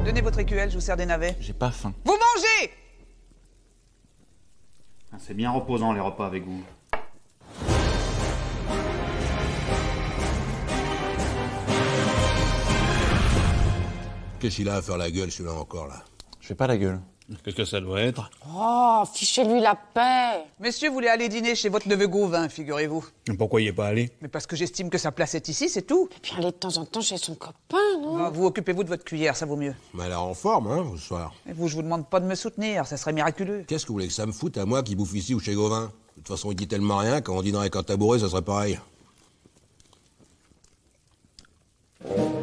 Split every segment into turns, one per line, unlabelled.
Donnez votre écuelle, je vous sers des navets.
J'ai pas faim.
Vous mangez!
C'est bien reposant les repas avec vous.
Qu'est-ce qu'il a à faire la gueule, celui-là, encore, là?
Je fais pas la gueule.
Qu'est-ce que ça doit être?
Oh, fichez-lui la paix.
Messieurs, vous voulez aller dîner chez votre neveu Gauvin, figurez-vous.
Pourquoi il est pas allé?
Mais parce que j'estime que sa place est ici, c'est tout.
Et puis aller de temps en temps chez son copain, non?
Ah, vous occupez-vous de votre cuillère, ça vaut mieux.
Mais elle est en forme, hein, ce soir.
Et vous, je vous demande pas de me soutenir, ça serait miraculeux.
Qu'est-ce que vous voulez que ça me foute à moi qui bouffe ici ou chez Gauvin? De toute façon, il dit tellement rien qu'en dînant avec un tabouret, ça serait pareil.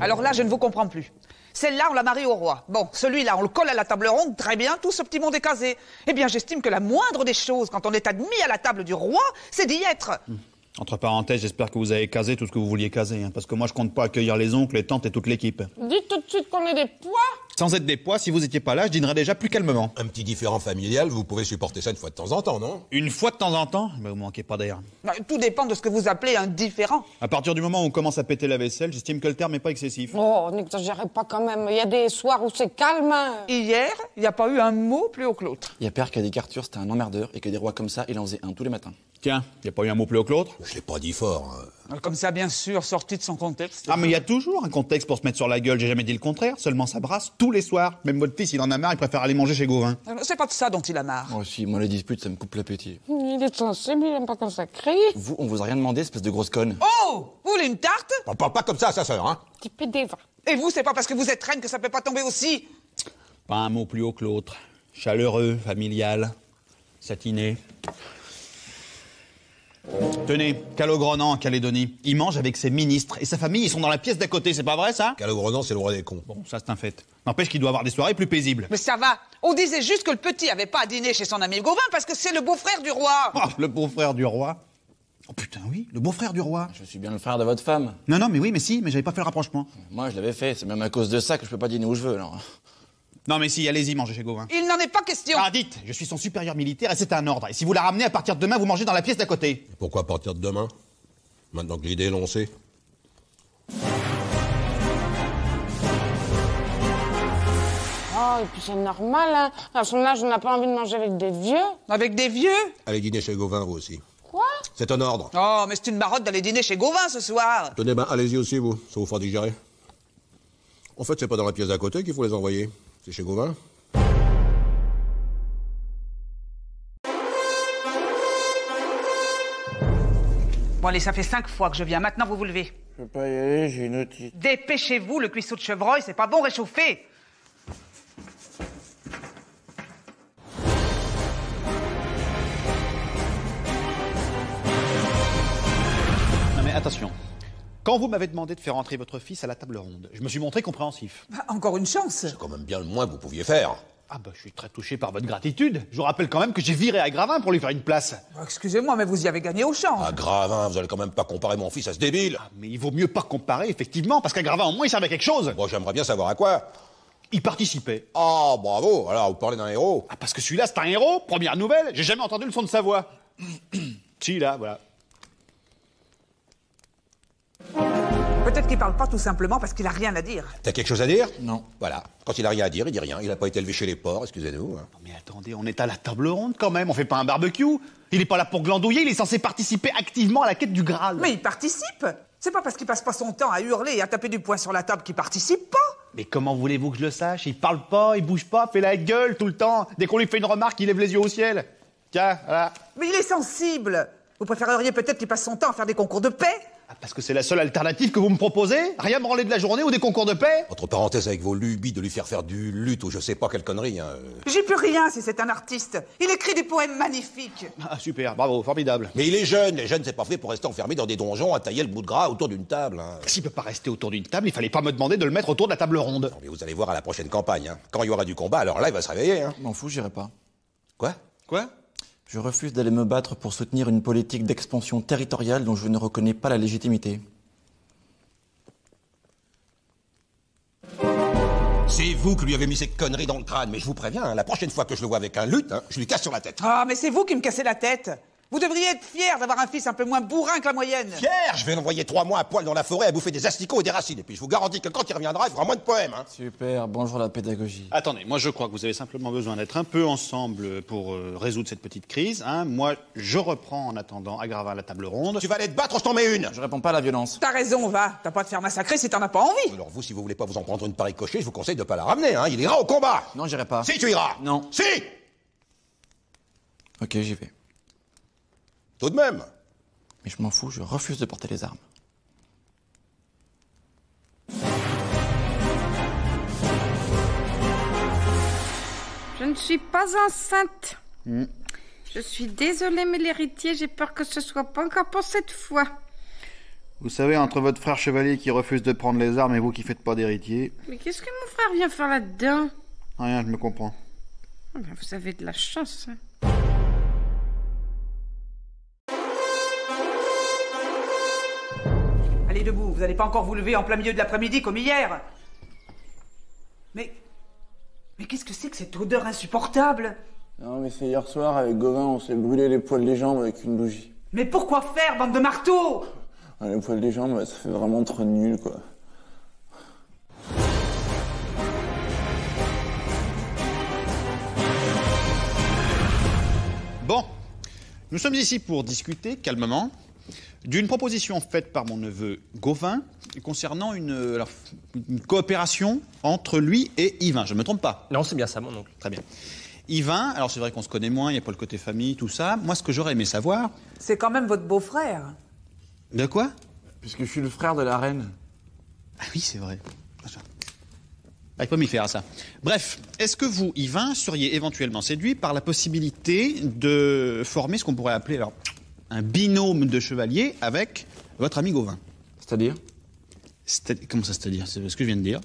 Alors là, je ne vous comprends plus. Celle-là, on la marie au roi. Bon, celui-là, on le colle à la table ronde, très bien, tout ce petit monde est casé. Eh bien, j'estime que la moindre des choses, quand on est admis à la table du roi, c'est d'y être.
Entre parenthèses, j'espère que vous avez casé tout ce que vous vouliez caser, hein, parce que moi je compte pas accueillir les oncles, les tantes et toute l'équipe.
Dites tout de suite qu'on est des pois.
Sans être des pois, si vous étiez pas là, je dînerais déjà plus calmement.
Un petit différend familial, vous pouvez supporter ça une fois de temps en temps, non?
Une fois de temps en temps? Mais vous manquez pas d'air.
Tout dépend de ce que vous appelez un différent.
À partir du moment où on commence à péter la vaisselle, j'estime que le terme est pas excessif.
Oh, n'exagérez pas quand même. Il y a des soirs où c'est calme. Hein.
Hier, il n'y a pas eu un mot plus haut que l'autre.
Il y a père qui a dit qu'Arthur c'était un emmerdeur et que des rois comme ça, il en faisait un tous les matins.
Tiens, y a pas eu un mot plus haut que l'autre?
Je l'ai pas dit fort. Hein.
Comme ça, bien sûr, sorti de son contexte.
Ah mais y a toujours un contexte pour se mettre sur la gueule, j'ai jamais dit le contraire, seulement ça brasse tous les soirs. Même votre fils, il en a marre, il préfère aller manger chez Gauvin.
C'est pas de ça dont il a marre.
Moi aussi, moi les disputes, ça me coupe l'appétit.
Il est sensible, il aime pas quand ça crie.
Vous, on vous a rien demandé, espèce de grosse conne.
Oh! Vous voulez une tarte?
On parle pas comme ça à sa sœur, hein?
Petit peu des vins.
Et vous, c'est pas parce que vous êtes reine que ça peut pas tomber aussi?
Pas un mot plus haut que l'autre. Chaleureux, familial, satiné. Tenez, Calogrenant en Calédonie. Il mange avec ses ministres et sa famille, ils sont dans la pièce d'à côté, c'est pas vrai ça?
Calogrenant, c'est le roi des cons.
Bon, ça c'est un fait. N'empêche qu'il doit avoir des soirées plus paisibles.
Mais ça va. On disait juste que le petit avait pas à dîner chez son ami Gauvin parce que c'est le beau-frère du roi.
Oh, le beau-frère du roi. Oh putain, oui, le beau-frère du roi.
Je suis bien le frère de votre femme.
Non, non, mais oui, mais si, mais j'avais pas fait le rapprochement.
Moi, je l'avais fait, c'est même à cause de ça que je peux pas dîner où je veux, alors.
Non, mais si, allez-y, mangez chez Gauvin.
Il n'en est pas question.
Ah, dites, je suis son supérieur militaire et c'est un ordre. Et si vous la ramenez à partir de demain, vous mangez dans la pièce d'à côté.
Pourquoi à partir de demain? Maintenant que l'idée est lancée.
Oh, et puis c'est normal, hein. À son âge, on n'a pas envie de manger avec des vieux.
Avec des vieux?
Allez dîner chez Gauvin, vous aussi.
Quoi?
C'est un ordre.
Oh, mais c'est une marotte d'aller dîner chez Gauvin ce soir.
Tenez, ben, allez-y aussi, vous. Ça vous fera digérer. En fait, c'est pas dans la pièce d'à côté qu'il faut les envoyer. C'est chez Gauvin.
Bon, allez, ça fait 5 fois que je viens. Maintenant, vous vous levez.
Je peux pas y aller, j'ai une otite.
Dépêchez-vous, le cuisseau de chevreuil, c'est pas bon réchauffé.
Non, mais attention. Quand vous m'avez demandé de faire entrer votre fils à la table ronde, je me suis montré compréhensif.
Bah, encore une chance.
C'est quand même bien le moins que vous pouviez faire.
Ah bah, je suis très touché par votre gratitude. Je vous rappelle quand même que j'ai viré à Gravin pour lui faire une place.
Oh, excusez-moi, mais vous y avez gagné au change.
Ah, Gravin, vous allez quand même pas comparer mon fils à ce débile.
Mais il vaut mieux pas comparer, effectivement, parce qu'à Gravin, au moins, il servait à quelque chose.
Moi, j'aimerais bien savoir à quoi.
Il participait.
Ah, bravo. Alors, vous parlez d'un héros.
Ah, parce que celui-là, c'est un héros. Première nouvelle, j'ai jamais entendu le son de sa voix. Si, là, voilà.
Peut-être qu'il parle pas tout simplement parce qu'il a rien à dire.
T'as quelque chose à dire?
Non.
Voilà. Quand il a rien à dire, il dit rien. Il a pas été élevé chez les porcs, excusez-nous. Hein.
Non, mais attendez, on est à la table ronde quand même, on fait pas un barbecue. Il est pas là pour glandouiller, il est censé participer activement à la quête du Graal.
Mais il participe. C'est pas parce qu'il passe pas son temps à hurler et à taper du poing sur la table qu'il participe pas.
Mais comment voulez-vous que je le sache? Il parle pas, il bouge pas, fait la gueule tout le temps. Dès qu'on lui fait une remarque, il lève les yeux au ciel. Tiens, voilà.
Mais il est sensible. Vous préféreriez peut-être qu'il passe son temps à faire des concours de paix?
Ah, parce que c'est la seule alternative que vous me proposez? Rien branler de la journée ou des concours de paix?
Entre parenthèses, avec vos lubies de lui faire du luth ou je sais pas quelle connerie. Hein.
J'y peux rien si c'est un artiste. Il écrit des poèmes magnifiques.
Ah, super, bravo, formidable.
Mais il est jeune. Les jeunes, c'est pas fait pour rester enfermés dans des donjons à tailler le bout de gras autour d'une table. Hein.
S'il peut pas rester autour d'une table, il fallait pas me demander de le mettre autour de la table ronde.
Non, mais vous allez voir à la prochaine campagne. Hein. Quand il y aura du combat, alors là, il va se réveiller. Hein.
M'en fous, j'irai pas.
Quoi?
Quoi?
Je refuse d'aller me battre pour soutenir une politique d'expansion territoriale dont je ne reconnais pas la légitimité.
C'est vous qui lui avez mis ces conneries dans le crâne, mais je vous préviens, hein, la prochaine fois que je le vois avec un luth, hein, je lui casse sur la tête.
Ah, mais c'est vous qui me cassez la tête. Vous devriez être fier d'avoir un fils un peu moins bourrin que la moyenne.
Fier, je vais l'envoyer 3 mois à poil dans la forêt à bouffer des asticots et des racines. Et puis je vous garantis que quand il reviendra, il fera moins de poèmes. Hein.
Super, bonjour la pédagogie.
Attendez, moi je crois que vous avez simplement besoin d'être un peu ensemble pour résoudre cette petite crise. Hein. Moi, je reprends en attendant à Gravin la table ronde.
Tu vas aller te battre, je t'en mets une.
Je réponds pas à la violence.
T'as raison, va. T'as pas à te faire massacrer si t'en as pas envie.
Alors vous, si vous voulez pas vous en prendre une pareille cochée, je vous conseille de pas la ramener. Hein. Il ira au combat.
Non, j'irai pas.
Si tu iras.
Non.
Si.
Ok, j'y vais.
Tout de même.
Mais je m'en fous, je refuse de porter les armes.
Je ne suis pas enceinte. Je suis désolée, mais l'héritier, j'ai peur que ce soit pas encore pour cette fois.
Vous savez, entre votre frère chevalier qui refuse de prendre les armes et vous qui faites pas d'héritier...
Mais qu'est-ce que mon frère vient faire là-dedans?
Rien, je me comprends.
Ah ben, vous avez de la chance. Hein.
Allez debout, vous n'allez pas encore vous lever en plein milieu de l'après-midi comme hier. Mais qu'est-ce que c'est que cette odeur insupportable?
Non, mais c'est hier soir, avec Gauvin, on s'est brûlé les poils des jambes avec une bougie.
Mais pourquoi faire, bande de marteaux?
Les poils des jambes, ça fait vraiment trop nul, quoi.
Bon, nous sommes ici pour discuter calmement d'une proposition faite par mon neveu Gauvin concernant une coopération entre lui et Yvain. Je ne me trompe pas?
Non, c'est bien ça, mon oncle.
Très bien. Yvain, alors c'est vrai qu'on se connaît moins, il n'y a pas le côté famille, tout ça. Moi, ce que j'aurais aimé savoir...
C'est quand même votre beau-frère.
De quoi?
Puisque je suis le frère de la reine.
Ah oui, c'est vrai. Avec pas m'y faire à ça. Bref, est-ce que vous, Yvain, seriez éventuellement séduit par la possibilité de former ce qu'on pourrait appeler alors un binôme de chevaliers avec votre ami Gauvin?
C'est-à-dire?
Comment ça, c'est-à-dire? C'est ce que je viens de dire.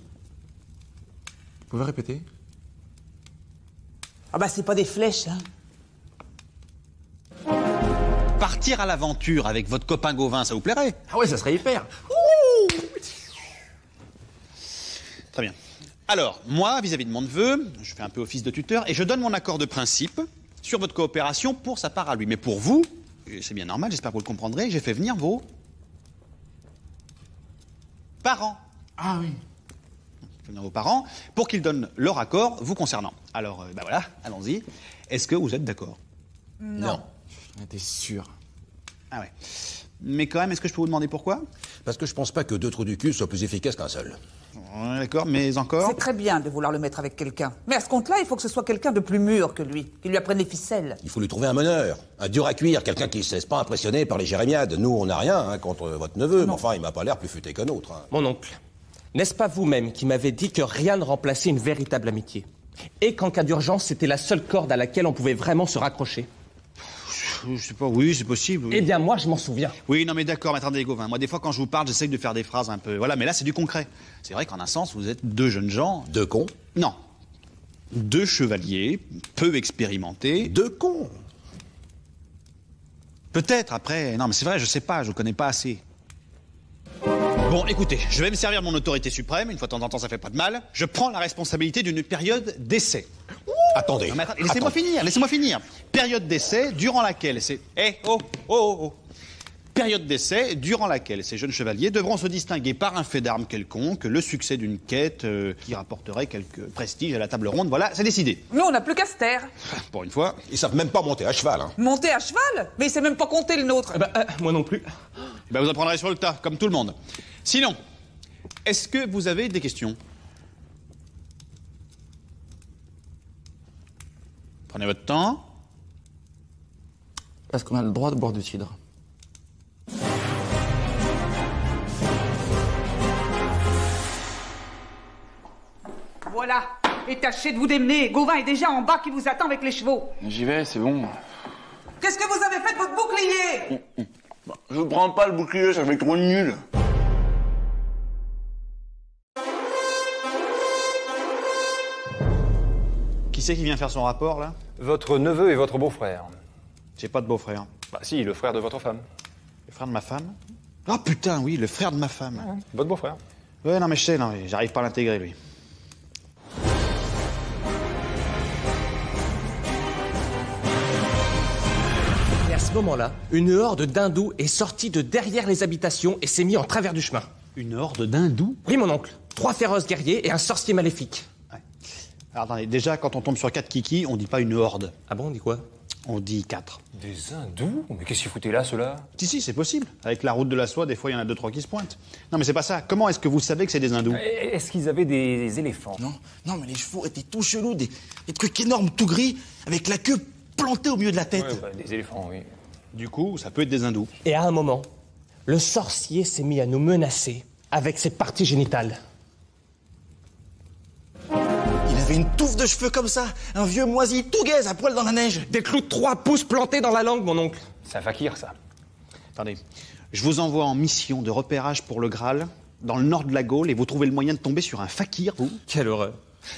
Vous pouvez répéter?
Ah bah c'est pas des flèches, hein.
Partir à l'aventure avec votre copain Gauvin, ça vous plairait?
Ah ouais, ça serait hyper.
Très bien. Alors, moi, vis-à-vis de mon neveu, je fais un peu office de tuteur et je donne mon accord de principe sur votre coopération pour sa part à lui. Mais pour vous, et c'est bien normal, j'espère que vous le comprendrez, j'ai fait venir vos parents.
Ah oui.
J'ai fait venir vos parents pour qu'ils donnent leur accord vous concernant. Alors, ben voilà, allons-y. Est-ce que vous êtes d'accord?
Non.
J'en étais sûr.
Ah ouais. Mais quand même, est-ce que je peux vous demander pourquoi?
Parce que je pense pas que 2 trous du cul soient plus efficaces qu'un seul.
Ouais, d'accord, mais encore?
C'est très bien de vouloir le mettre avec quelqu'un. Mais à ce compte-là, il faut que ce soit quelqu'un de plus mûr que lui, qui lui apprenne les ficelles.
Il faut lui trouver un meneur, un dur à cuire, quelqu'un qui ne se laisse pas impressionner par les jérémiades. Nous, on n'a rien hein, contre votre neveu, mais enfin, il m'a pas l'air plus futé qu'un autre. Hein.
Mon oncle, n'est-ce pas vous-même qui m'avez dit que rien ne remplaçait une véritable amitié? Et qu'en cas d'urgence, c'était la seule corde à laquelle on pouvait vraiment se raccrocher?
Je sais pas, oui, c'est possible. Oui.
Eh bien, moi, je m'en souviens.
Oui, non, mais d'accord, mais attendez, Gauvin. Moi, des fois, quand je vous parle, j'essaye de faire des phrases un peu... Voilà, mais là, c'est du concret. C'est vrai qu'en un sens, vous êtes 2 jeunes gens...
2 cons?
Non. 2 chevaliers, peu expérimentés...
2 cons?
Peut-être, après... Non, mais c'est vrai, je sais pas, je connais pas assez. Bon, écoutez, je vais me servir de mon autorité suprême, une fois de temps en temps, ça fait pas de mal. Je prends la responsabilité d'une période d'essai.
Attendez.
Non, mais attendez, laissez-moi finir. Période d'essai durant laquelle c'est... Période d'essai durant laquelle ces jeunes chevaliers devront se distinguer par un fait d'armes quelconque, le succès d'une quête qui rapporterait quelque prestige à la table ronde. Voilà, c'est décidé.
Nous, on n'a plus qu'à se taire.
Pour une fois.
Ils savent même pas monter à cheval. Hein.
Monter à cheval? Mais il sait même pas compter le nôtre.
Eh ben, moi non plus.
Eh ben, vous apprendrez sur le tas, comme tout le monde. Sinon, est-ce que vous avez des questions? Prenez votre temps.
Est-ce qu'on a le droit de boire du cidre?
Voilà. Et tâchez de vous démener. Gauvin est déjà en bas qui vous attend avec les chevaux.
J'y vais, c'est bon.
Qu'est-ce que vous avez fait de votre bouclier?
Je prends pas le bouclier, ça fait trop nul.
Qui c'est qui vient faire son rapport, là?
Votre neveu et votre beau-frère.
J'ai pas de beau-frère.
Bah si, le frère de votre femme.
Le frère de ma femme? Oh putain, oui, le frère de ma femme.
Votre beau-frère.
Ouais, non, mais je sais, non, mais j'arrive pas à l'intégrer, lui.
ce moment-là, une horde d'hindous est sortie de derrière les habitations et s'est mis en travers du chemin.
Une horde d'hindous?
Oui, mon oncle. 3 féroces guerriers et un sorcier maléfique.
Ouais. Alors attendez, déjà, quand on tombe sur 4 kikis, on dit pas une horde.
Ah bon, on dit quoi?
On dit 4.
Des hindous? Mais qu'est-ce qu'ils foutaient là, ceux-là?
Si, c'est possible. Avec la route de la soie, des fois, il y en a 2-3 qui se pointent. Non, mais c'est pas ça. Comment est-ce que vous savez que c'est des hindous?
Est-ce qu'ils avaient des éléphants?
Non, mais les chevaux étaient tout chelous, des trucs énormes, tout gris, avec la queue plantée au milieu de la tête.
Ouais, bah, des éléphants, oui.
Du coup, ça peut être des hindous.
Et à un moment, le sorcier s'est mis à nous menacer avec ses parties génitales.
Il avait une touffe de cheveux comme ça, un vieux moisi tout gaze à poil dans la neige.
Des clous de 3 pouces plantés dans la langue, mon oncle.
C'est un fakir, ça.
Attendez. Je vous envoie en mission de repérage pour le Graal, dans le nord de la Gaule, et vous trouvez le moyen de tomber sur un fakir, vous?
Quelle horreur.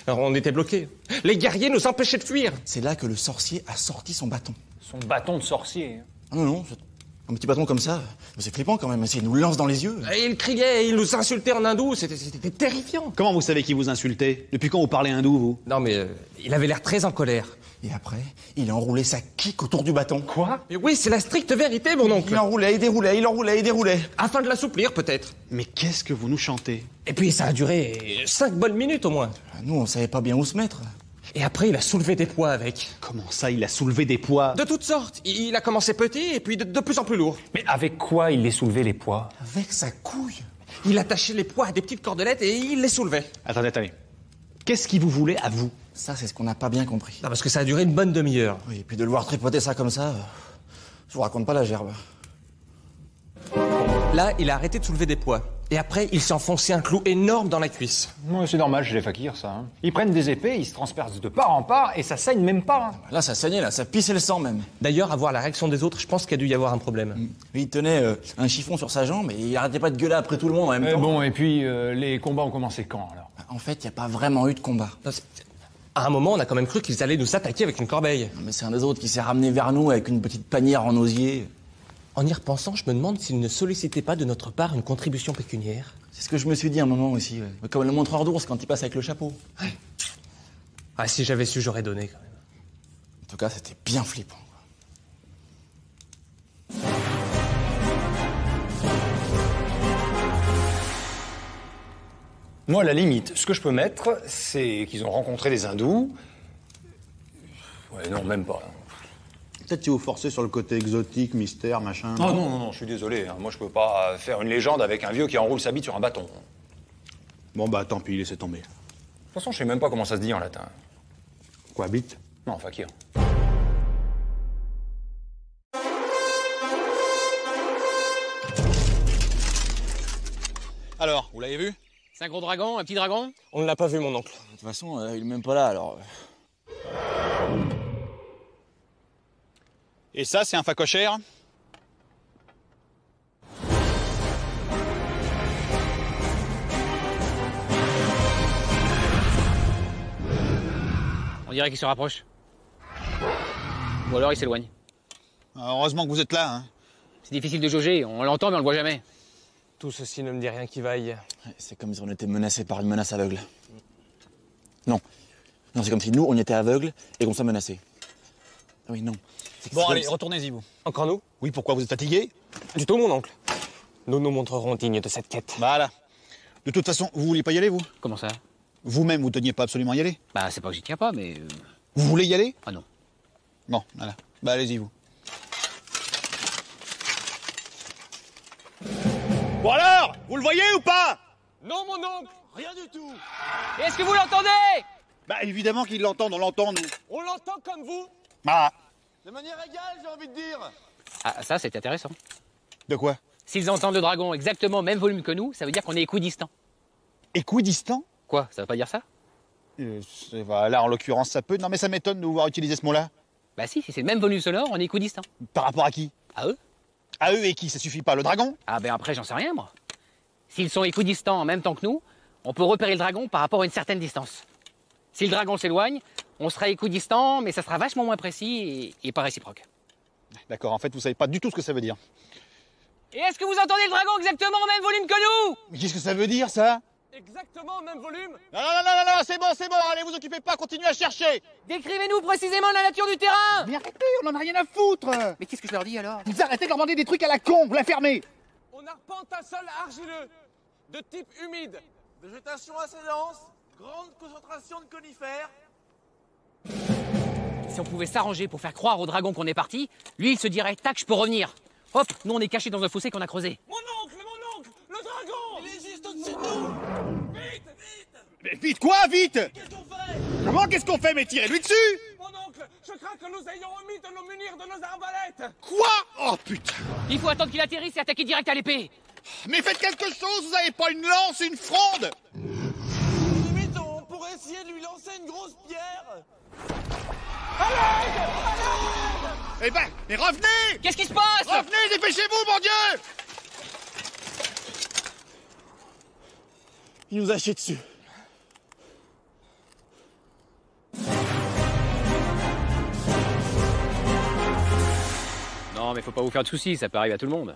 Alors on était bloqués. Les guerriers nous empêchaient de fuir.
C'est là que le sorcier a sorti son bâton.
Son bâton de sorcier.
Ah non, c'est un petit bâton comme ça. C'est flippant quand même, il nous lance dans les yeux.
Et il criait, il nous insultait en hindou, c'était terrifiant.
Comment vous savez qu'il vous insultait? Depuis quand vous parlez hindou, vous?
Non mais il avait l'air très en colère.
Et après, il a enroulé sa quique autour du bâton.
Quoi?
Mais oui, c'est la stricte vérité, mon oncle.
Il enroulait, il déroulait, il enroulait, il déroulait.
Afin de l'assouplir, peut-être.
Mais qu'est-ce que vous nous chantez?
Et puis ça a duré 5 bonnes minutes au moins.
Nous, on savait pas bien où se mettre.
Et après, il a soulevé des poids avec.
Comment ça, il a soulevé des poids?
De toutes sortes. Il a commencé petit et puis de plus en plus lourd.
Mais avec quoi il les soulevait, les poids?
Avec sa couille.
Il attachait les poids à des petites cordelettes et il les soulevait.
Attendez. Qu'est-ce qu'il vous voulait à vous?
Ça, c'est ce qu'on n'a pas bien compris.
Non, parce que ça a duré une bonne demi-heure.
Oui, et puis de le voir tripoter ça comme ça, je vous raconte pas la gerbe.
Là, il a arrêté de soulever des poids. Et après, il s'est enfoncé un clou énorme dans la cuisse.
Ouais, c'est normal chez les fakirs, ça. Hein. Ils prennent des épées, ils se transpercent de part en part et ça saigne même pas. Hein.
Là, ça saignait, là, ça pissait le sang même.
D'ailleurs, à voir la réaction des autres, je pense qu'il y a dû y avoir un problème.
Il tenait un chiffon sur sa jambe et il arrêtait pas de gueuler après tout le monde en même temps.
Bon, et puis les combats ont commencé quand, alors?
En fait, il n'y a pas vraiment eu de combat.
Non, à un moment, on a quand même cru qu'ils allaient nous attaquer avec une corbeille.
Non, mais c'est un des autres qui s'est ramené vers nous avec une petite panière en osier.
En y repensant, je me demande s'ils ne sollicitaient pas de notre part une contribution pécuniaire.
C'est ce que je me suis dit un moment aussi. Ouais. Comme le montreur d'ours quand il passe avec le chapeau.
Ouais. Ah, si j'avais su, j'aurais donné quand même.
En tout cas, c'était bien flippant.
Moi, à la limite, ce que je peux mettre, c'est qu'ils ont rencontré des hindous. Ouais, non, même pas.
Peut-être si vous forcez sur le côté exotique, mystère, machin.
Ah non, je suis désolé. Hein. Moi, je peux pas faire une légende avec un vieux qui enroule sa bite sur un bâton.
Bon, bah tant pis, laissez tomber.
De toute façon, je sais même pas comment ça se dit en latin.
Quoi, bite?
Non, fakir.
Alors, vous l'avez vu?
C'est un gros dragon, un petit dragon?
On ne l'a pas vu, mon oncle.
De toute façon, il est même pas là, alors...
Et ça, c'est un facochère?
On dirait qu'il se rapproche. Ou alors il s'éloigne.
Heureusement que vous êtes là, hein.
C'est difficile de jauger, on l'entend mais on le voit jamais.
Tout ceci ne me dit rien qui vaille.
C'est comme si on était menacés par une menace aveugle. Non, c'est comme si nous, on y était aveugles et qu'on soit menacés. Ah oui, non.
Bon, allez, retournez-y, vous.
Encore nous?
Oui, pourquoi vous êtes fatigué?
Du tout, mon oncle. Nous nous montrerons dignes de cette quête.
Voilà. De toute façon, vous vouliez pas y aller, vous?
Comment ça?
Vous-même, vous teniez pas absolument à y aller?
Bah c'est pas que j'y tiens pas, mais...
Vous voulez y aller?
Ah non.
Bon, voilà. Bah allez-y, vous. Bon alors, vous le voyez ou pas?
Non, mon oncle!
Rien du tout.
Est-ce que vous l'entendez?
Bah évidemment qu'ils l'entendent, on l'entend, nous.
On l'entend comme vous?
Ah.
De manière égale, j'ai envie de dire.
Ah ça c'est intéressant.
De quoi?
S'ils entendent le dragon exactement au même volume que nous, ça veut dire qu'on est équidistant.
Équidistant?
Quoi? Ça veut pas dire ça?
Là, en l'occurrence, ça peut. Non, mais ça m'étonne de vous voir utiliser ce mot-là.
Bah si c'est le même volume sonore, on est équidistant.
Par rapport à qui?
À eux?
À eux et qui? Ça suffit pas, le dragon?
Ah ben après j'en sais rien moi. S'ils sont équidistants en même temps que nous, on peut repérer le dragon par rapport à une certaine distance. Si le dragon s'éloigne, on sera équidistant, mais ça sera vachement moins précis et pas réciproque.
D'accord, en fait, vous savez pas du tout ce que ça veut dire.
Et est-ce que vous entendez le dragon exactement au même volume que nous?
Mais qu'est-ce que ça veut dire, ça?
Exactement au même volume.
Non, c'est bon, allez, vous occupez pas, continuez à chercher.
Décrivez-nous précisément la nature du terrain.
Mais arrêtez, on en a rien à foutre.
Mais qu'est-ce que je leur dis alors?
Vous arrêtez de leur demander des trucs à la con, vous la fermez.
On arpente un sol argileux, de type humide.
Végétation assez dense, grande concentration de conifères.
Si on pouvait s'arranger pour faire croire au dragon qu'on est parti, lui il se dirait tac, je peux revenir. Hop, nous on est cachés dans un fossé qu'on a creusé.
Mon oncle, le dragon. Il est juste au-dessus de nous. Vite.
Mais vite quoi, vite?
Qu'est-ce qu'on fait?
Comment qu'est-ce qu'on fait? Mais tirez-lui dessus.
Mon oncle, je crains que nous ayons omis de nous munir de nos arbalètes.
Quoi? Oh putain.
Il faut attendre qu'il atterrisse et attaquer direct à l'épée.
Mais faites quelque chose, vous avez pas une lance, une fronde?
Limite, on pourrait essayer de lui lancer une grosse pierre.
Eh ben, mais revenez!
Qu'est-ce qui se passe?
Revenez, dépêchez-vous, mon Dieu!
Il nous a chié dessus.
Non mais faut pas vous faire de soucis, ça peut arriver à tout le monde.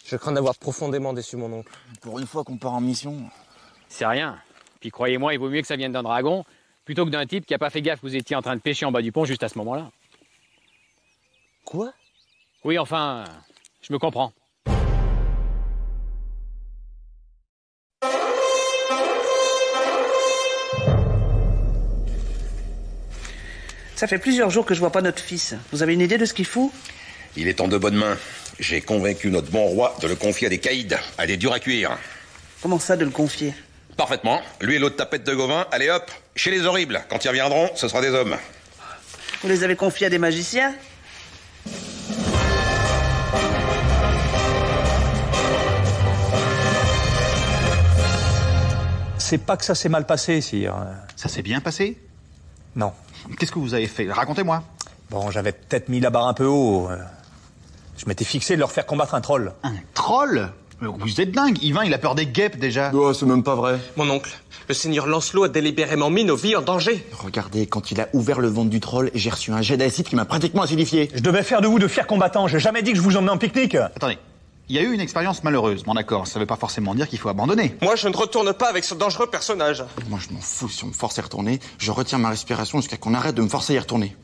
Je crains d'avoir profondément déçu mon oncle.
Pour une fois qu'on part en mission.
C'est rien. Puis croyez-moi, il vaut mieux que ça vienne d'un dragon plutôt que d'un type qui a pas fait gaffe que vous étiez en train de pêcher en bas du pont juste à ce moment-là.
Quoi?
Oui, enfin, je me comprends.
Ça fait plusieurs jours que je vois pas notre fils. Vous avez une idée de ce qu'il fout?
Il est en de bonnes mains. J'ai convaincu notre bon roi de le confier à des caïds, à des durs à cuire.
Comment ça, de le confier?
Parfaitement. Lui et l'autre tapette de Gauvin, allez hop, chez les horribles. Quand ils reviendront, ce sera des hommes.
Vous les avez confiés à des magiciens?
C'est pas que ça s'est mal passé, sire.
Ça s'est bien passé?
Non.
Qu'est-ce que vous avez fait? Racontez-moi.
Bon, j'avais peut-être mis la barre un peu haut. Je m'étais fixé de leur faire combattre un troll.
Un troll? Vous êtes dingue, Yvain, il a peur des guêpes déjà.
Oh, c'est même pas vrai.
Mon oncle, le seigneur Lancelot a délibérément mis nos vies en danger.
Regardez, quand il a ouvert le ventre du troll, j'ai reçu un jet d'acide qui m'a pratiquement acidifié.
Je devais faire de vous de fiers combattants. J'ai jamais dit que je vous emmenais en pique-nique.
Attendez, il y a eu une expérience malheureuse, bon d'accord, ça veut pas forcément dire qu'il faut abandonner.
Moi, je ne retourne pas avec ce dangereux personnage.
Moi, je m'en fous si on me force à y retourner. Je retiens ma respiration jusqu'à qu'on arrête de me forcer à y retourner.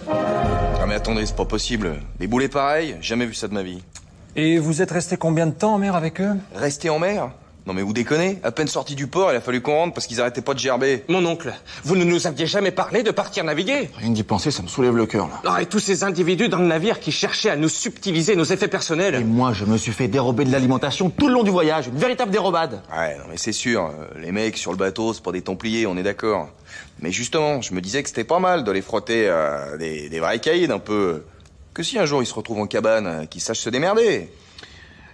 Ah mais attendez, c'est pas possible. Des boulets pareils, jamais vu ça de ma vie.
Et vous êtes resté combien de temps en mer avec eux?
Rester en mer? Non mais vous déconnez, à peine sorti du port, il a fallu qu'on rentre parce qu'ils arrêtaient pas de gerber.
Mon oncle, vous ne nous aviez jamais parlé de partir naviguer.
Rien d'y penser, ça me soulève le cœur, là.
Non, et tous ces individus dans le navire qui cherchaient à nous subtiliser nos effets personnels.
Et moi, je me suis fait dérober de l'alimentation tout le long du voyage, une véritable dérobade.
Ouais, non mais c'est sûr, les mecs sur le bateau, c'est pas des templiers, on est d'accord. Mais justement, je me disais que c'était pas mal de les frotter à des vrais caïds un peu. Que si un jour ils se retrouvent en cabane, qu'ils sachent se démerder.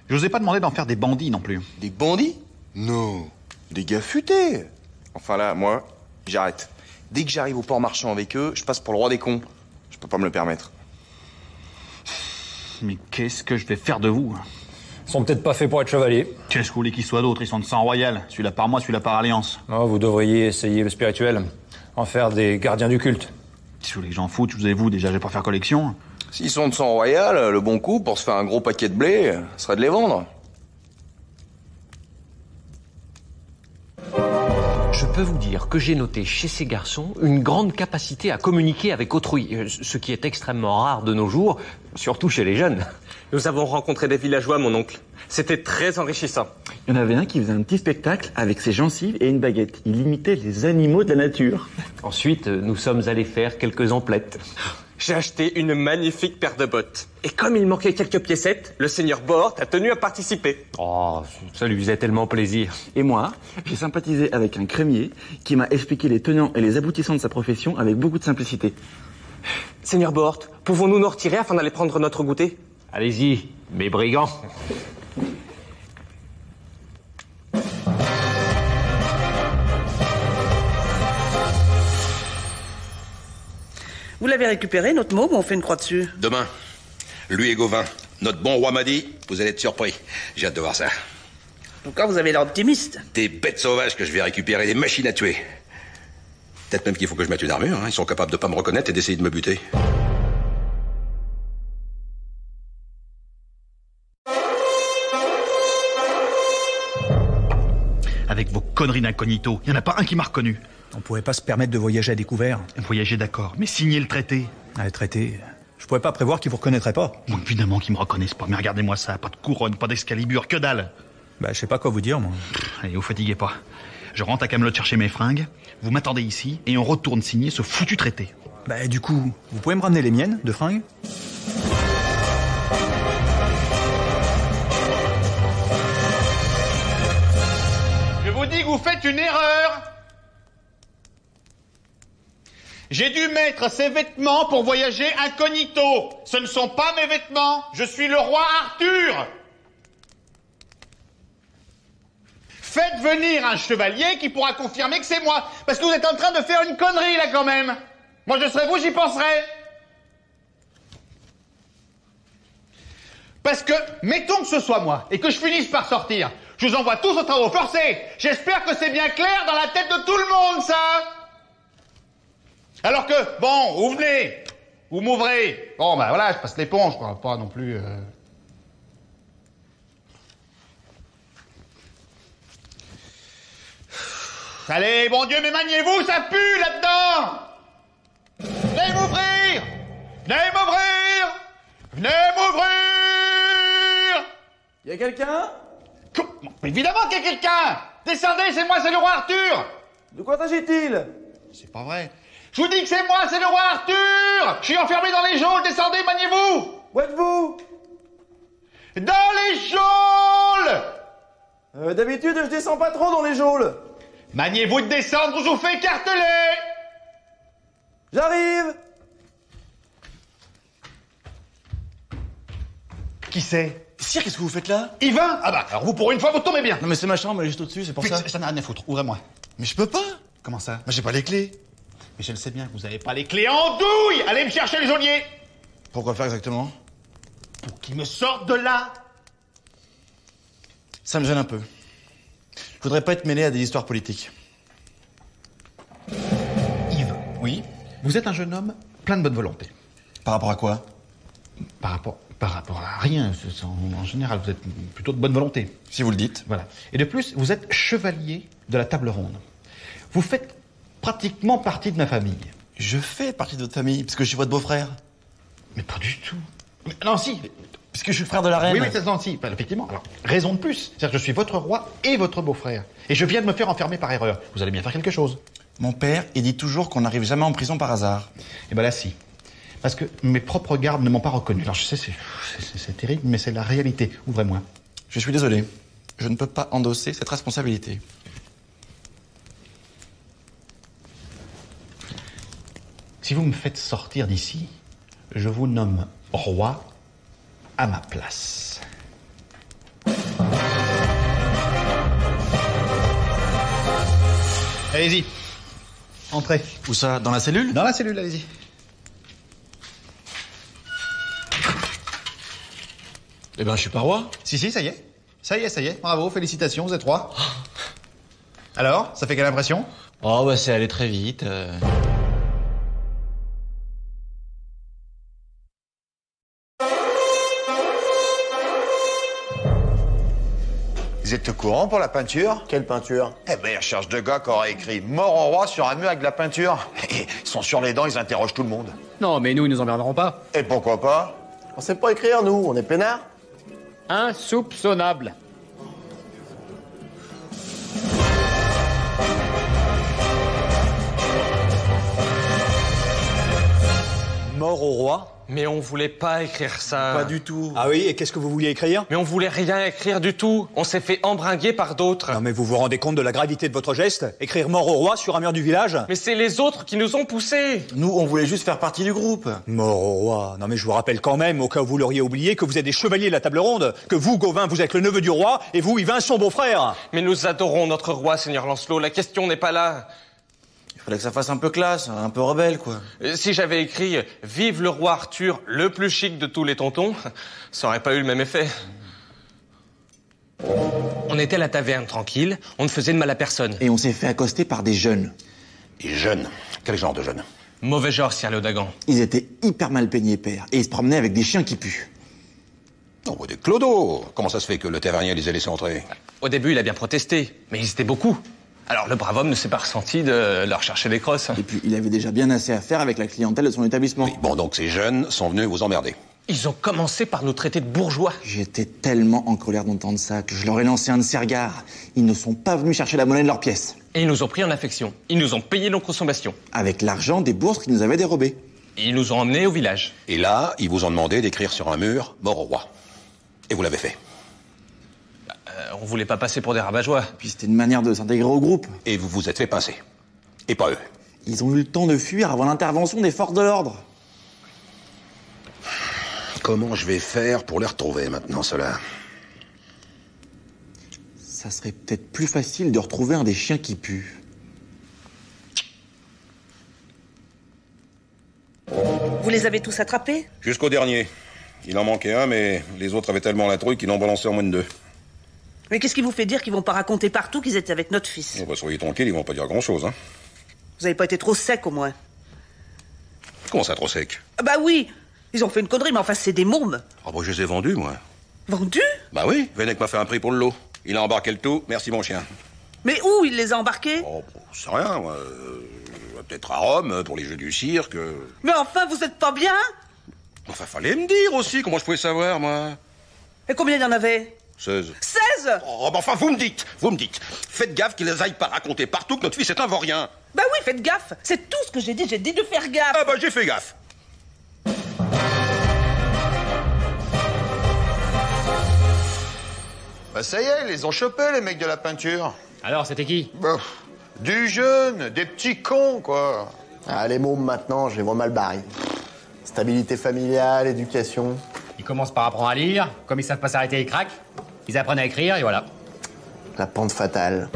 Je vous ai pas demandé d'en faire des bandits non plus.
Des bandits? Non, des gars futés. Enfin là, moi, j'arrête. Dès que j'arrive au port marchand avec eux, je passe pour le roi des cons. Je peux pas me le permettre.
Mais qu'est-ce que je vais faire de vous?
Ils sont peut-être pas faits pour être chevaliers.
Qu'est-ce que vous voulez qu'ils soient d'autres? Ils sont de sang royal. Celui-là par moi, celui-là par alliance.
Oh, vous devriez essayer le spirituel. En faire des gardiens du culte.
Si vous voulez que j'en foute, vous avez vous, déjà, je vais pas faire collection.
S'ils sont de sang royal, le bon coup, pour se faire un gros paquet de blé, serait de les vendre.
Je peux vous dire que j'ai noté chez ces garçons une grande capacité à communiquer avec autrui, ce qui est extrêmement rare de nos jours, surtout chez les jeunes.
Nous avons rencontré des villageois, mon oncle. C'était très enrichissant.
Il y en avait un qui faisait un petit spectacle avec ses gencives et une baguette. Il imitait les animaux de la nature.
Ensuite, nous sommes allés faire quelques emplettes.
J'ai acheté une magnifique paire de bottes. Et comme il manquait quelques piécettes, le seigneur Bohort a tenu à participer.
Oh, ça lui faisait tellement plaisir.
Et moi, j'ai sympathisé avec un crémier qui m'a expliqué les tenants et les aboutissants de sa profession avec beaucoup de simplicité.
Seigneur Bohort, pouvons-nous nous retirer afin d'aller prendre notre goûter?
Allez-y, mes brigands.
Vous l'avez récupéré, notre môme, ou on fait une croix dessus?
Demain, lui et Gauvin, notre bon roi m'a dit, vous allez être surpris. J'ai hâte de voir ça.
En tout cas, vous avez l'air optimiste.
Des bêtes sauvages que je vais récupérer, des machines à tuer. Peut-être même qu'il faut que je mette une armure, hein. Ils sont capables de pas me reconnaître et d'essayer de me buter.
Avec vos conneries d'incognito, il n'y en a pas un qui m'a reconnu.
On pouvait pas se permettre de voyager à découvert.
Voyager, d'accord, mais signer le traité.
Ah, le traité... Je pouvais pas prévoir qu'ils vous reconnaîtraient pas.
Bon, évidemment qu'ils me reconnaissent pas, mais regardez-moi ça, pas de couronne, pas d'excalibur, que dalle.
Bah, je sais pas quoi vous dire, moi.
Allez, vous fatiguez pas. Je rentre à Camelot chercher mes fringues, vous m'attendez ici, et on retourne signer ce foutu traité.
Bah, du coup, vous pouvez me ramener les miennes, de fringues?
Je vous dis que vous faites une erreur. J'ai dû mettre ces vêtements pour voyager incognito. Ce ne sont pas mes vêtements. Je suis le roi Arthur. Faites venir un chevalier qui pourra confirmer que c'est moi. Parce que vous êtes en train de faire une connerie, là, quand même. Moi, je serais vous, j'y penserais. Parce que, mettons que ce soit moi, et que je finisse par sortir. Je vous envoie tous aux travaux forcés. J'espère que c'est bien clair dans la tête de tout le monde, ça. Alors que, bon, vous venez, vous m'ouvrez. Bon, ben voilà, je passe l'éponge, je crois pas non plus... Allez, bon Dieu, mais maniez-vous, ça pue là-dedans. Venez m'ouvrir. Venez m'ouvrir. Venez m'ouvrir.
Y a quelqu'un?
Évidemment qu'il y a quelqu'un. Descendez, c'est moi, c'est le roi Arthur.
De quoi s'agit-il?
C'est pas vrai. Je vous dis que c'est moi, c'est le roi Arthur. Je suis enfermé dans les geôles, descendez, maniez-vous.
Où êtes-vous?
Dans les geôles.
D'habitude, je descends pas trop dans les geôles.
Maniez-vous de descendre ou je vous fais écarteler.
J'arrive.
Qui c'est?
Sire, qu'est-ce que vous faites là?
Yvain? Ah bah, alors vous, pour une fois, vous tombez bien.
Non mais c'est ma chambre, elle est juste au-dessus, c'est pour ça.
Ça n'a rien à foutre, ouvrez-moi.
Mais je peux pas.
Comment ça?
Moi j'ai pas les clés.
Mais je le sais bien que vous avez pas les clés en douille. Allez me chercher le geôlier.
Pourquoi faire exactement?
Pour qu'il me sorte de là.
Ça me gêne un peu. Je voudrais pas être mêlé à des histoires politiques.
Yves.
Oui?
Vous êtes un jeune homme plein de bonne volonté.
Par rapport à quoi?
Par rapport à rien. En général, vous êtes plutôt de bonne volonté.
Si vous le dites.
Voilà. Et de plus, vous êtes chevalier de la table ronde. Vous faites pratiquement partie de ma famille.
Je fais partie de votre famille, parce que je suis votre beau-frère.
Mais pas du tout. Mais, non, si.
Puisque je suis le frère de la reine.
Oui, c'est non, si. Enfin, effectivement. Alors, raison de plus. C'est-à-dire que je suis votre roi et votre beau-frère. Et je viens de me faire enfermer par erreur. Vous allez bien faire quelque chose.
Mon père, il dit toujours qu'on n'arrive jamais en prison par hasard.
Eh ben là, si. Parce que mes propres gardes ne m'ont pas reconnu. Alors je sais, c'est terrible, mais c'est la réalité. Ouvrez-moi.
Je suis désolé. Je ne peux pas endosser cette responsabilité.
Si vous me faites sortir d'ici, je vous nomme roi à ma place. Allez-y. Entrez.
Où ça? Dans la cellule?
Dans la cellule, allez-y.
Eh ben, je suis pas roi.
Si, ça y est. Ça y est. Bravo, félicitations, vous êtes roi. Alors, ça fait quelle impression?
Oh, bah, c'est allé très vite.
Vous êtes au courant pour la peinture?
Quelle peinture?
Eh ben, ils recherchent deux gars qui auraient écrit mort au roi sur un mur avec de la peinture. Ils sont sur les dents, ils interrogent tout le monde.
Non, mais nous, ils nous emmerderont pas.
Et pourquoi pas?
On sait pas écrire, nous, on est peinards.
Insoupçonnable.
Mort au roi?
Mais on voulait pas écrire ça.
Pas du tout.
Ah oui, et qu'est-ce que vous vouliez écrire?
Mais on voulait rien écrire du tout. On s'est fait embringuer par d'autres.
Non mais vous vous rendez compte de la gravité de votre geste? Écrire mort au roi sur un mur du village?
Mais c'est les autres qui nous ont poussés.
Nous, on voulait juste faire partie du groupe.
Mort au roi. Non mais je vous rappelle quand même, au cas où vous l'auriez oublié, que vous êtes des chevaliers de la table ronde, que vous, Gauvin, vous êtes le neveu du roi, et vous, Yvain, son beau-frère.
Mais nous adorons notre roi, Seigneur Lancelot. La question n'est pas là.
Il fallait que ça fasse un peu classe, un peu rebelle, quoi.
Si j'avais écrit « Vive le roi Arthur, le plus chic de tous les tontons », ça aurait pas eu le même effet. On était à la taverne, tranquille, on ne faisait de mal à personne.
Et on s'est fait accoster par des jeunes.
Des jeunes? Quel genre de jeunes?
Mauvais genre, Sire Léodagan.
Ils étaient hyper mal peignés, père, et ils se promenaient avec des chiens qui puent.
Non, vous dites Clodo. Comment ça se fait que le tavernier les a laissés entrer?
Au début, il a bien protesté, mais ils étaient beaucoup. Alors le brave homme ne s'est pas ressenti de leur chercher des crosses.
Et puis, il avait déjà bien assez à faire avec la clientèle de son établissement.
Oui, bon, donc ces jeunes sont venus vous emmerder.
Ils ont commencé par nous traiter de bourgeois.
J'étais tellement en colère d'entendre ça que je leur ai lancé un de ces regards. Ils ne sont pas venus chercher la monnaie de leurs pièces.
Et ils nous ont pris en affection. Ils nous ont payé nos consommations.
Avec l'argent des bourses qu'ils nous avaient dérobées.
Et ils nous ont emmenés au village.
Et là, ils vous ont demandé d'écrire sur un mur « Mort au roi ». Et vous l'avez fait.
On voulait pas passer pour des rabat-joie.
Puis c'était une manière de s'intégrer au groupe.
Et vous vous êtes fait pincer. Et pas eux.
Ils ont eu le temps de fuir avant l'intervention des forces de l'ordre.
Comment je vais faire pour les retrouver maintenant, ceux-là?
Ça serait peut-être plus facile de retrouver un des chiens qui puent.
Vous les avez tous attrapés?
Jusqu'au dernier. Il en manquait un, mais les autres avaient tellement la trouille qu'ils l'ont balancé en moins de 2.
Mais qu'est-ce qui vous fait dire qu'ils vont pas raconter partout qu'ils étaient avec notre fils?
Oh, bah, soyez tranquille, ils vont pas dire grand-chose, hein.
Vous avez pas été trop sec, au moins?
Comment ça, trop sec?
Ah bah oui! Ils ont fait une connerie, mais enfin, c'est des mômes.
Ah bah, je les ai vendus, moi.
Vendus?
Bah oui, Venec m'a fait un prix pour le lot. Il a embarqué le tout, merci mon chien.
Mais où il les a embarqués?
Oh, c'est rien, moi. Peut-être à Rome, pour les jeux du cirque.
Mais enfin, vous êtes pas bien?
Enfin, fallait me dire aussi, comment je pouvais savoir, moi?
Et combien il y en avait?
16.
16?
Oh, bah enfin, vous me dites. Faites gaffe qu'ils les aillent pas raconter partout que notre fils est un vaurien.
Bah oui, faites gaffe. C'est tout ce que j'ai dit de faire gaffe.
Ah bah, j'ai fait gaffe.
Bah ça y est, ils les ont chopés, les mecs de la peinture.
Alors, c'était qui?
Bah, du jeune, des petits cons, quoi.
Ah, les mômes, maintenant, je les vois mal barrés. Stabilité familiale, éducation.
Ils commencent par apprendre à lire. Comme ils savent pas s'arrêter, ils craquent. Ils apprennent à écrire, et voilà.
La pente fatale.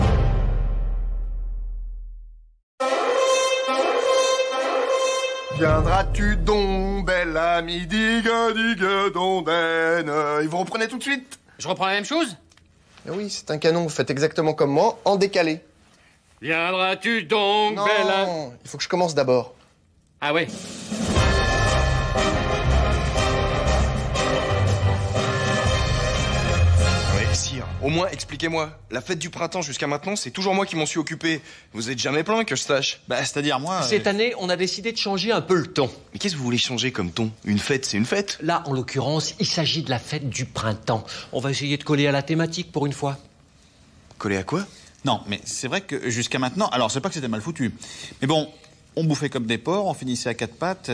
Viendras-tu donc, belle amie, digue dondaine. Et vous reprenez tout de suite?
Je reprends la même chose?
Oui, c'est un canon, vous faites exactement comme moi, en décalé.
Viendras-tu donc,
Non,
belle amie?
il faut que je commence d'abord.
Ah ouais.
Oui, sire. Au moins, expliquez-moi. La fête du printemps, jusqu'à maintenant, c'est toujours moi qui m'en suis occupé. Vous êtes jamais plaint que je sache.
Bah, c'est-à-dire, moi...
Cette année, on a décidé de changer un peu le ton.
Mais qu'est-ce que vous voulez changer comme ton? Une fête, c'est une fête.
Là, en l'occurrence, il s'agit de la fête du printemps. On va essayer de coller à la thématique pour une fois.
Coller à quoi?
Non, mais c'est vrai que jusqu'à maintenant... Alors, c'est pas que c'était mal foutu. Mais bon, on bouffait comme des porcs, on finissait à quatre pattes.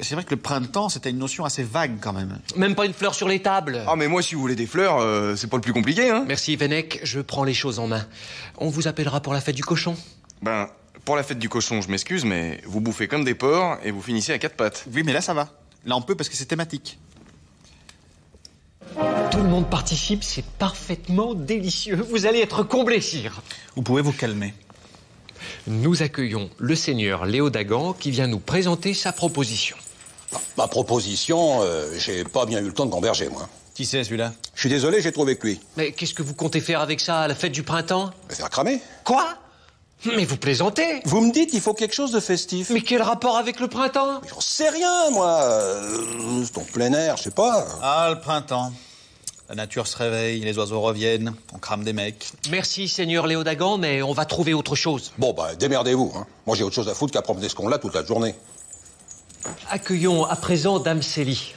C'est vrai que le printemps, c'était une notion assez vague, quand même.
Même pas une fleur sur les tables.
Ah, mais moi, si vous voulez des fleurs, c'est pas le plus compliqué, hein.
Merci, Venec, je prends les choses en main. On vous appellera pour la fête du cochon.
Ben, pour la fête du cochon, je m'excuse, mais vous bouffez comme des porcs et vous finissez à quatre pattes.
Oui, mais là, ça va. Là, on peut parce que c'est thématique.
Tout le monde participe, c'est parfaitement délicieux. Vous allez être comblé, sire.
Vous pouvez vous calmer.
Nous accueillons le seigneur Léo Dagan qui vient nous présenter sa proposition.
Ma proposition, j'ai pas bien eu le temps de gamberger, moi.
Qui c'est, celui-là?
Je suis désolé, j'ai trouvé que lui.
Mais qu'est-ce que vous comptez faire avec ça à la fête du printemps?
Me faire cramer.
Quoi? Mais vous plaisantez?
Vous me dites, il faut quelque chose de festif.
Mais quel rapport avec le printemps?
J'en sais rien, moi. C'est en plein air, je sais pas.
Ah, le printemps. La nature se réveille, les oiseaux reviennent, on crame des mecs.
Merci, seigneur Léo Dagan, mais on va trouver autre chose.
Bon, bah, démerdez-vous, hein. Moi, j'ai autre chose à foutre qu'à promener ce con-là toute la journée.
Accueillons à présent Dame Célie.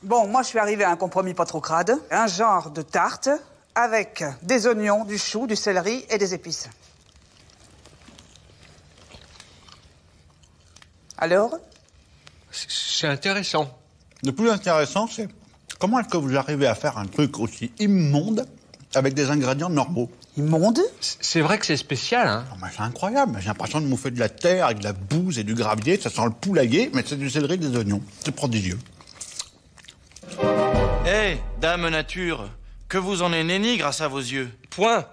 Bon, moi, je suis arrivée à un compromis pas trop crade. Un genre de tarte avec des oignons, du chou, du céleri et des épices. Alors?
C'est intéressant.
Le plus intéressant, c'est comment est-ce que vous arrivez à faire un truc aussi immonde avec des ingrédients normaux?
Immonde?
C'est vrai que c'est spécial, hein?
Oh, c'est incroyable. J'ai l'impression de mouffer de la terre avec de la bouse et du gravier. Ça sent le poulailler, mais c'est du céleri et des oignons. C'est prodigieux.
Hé, dame nature, que vous en est nenni grâce à vos yeux?
Point,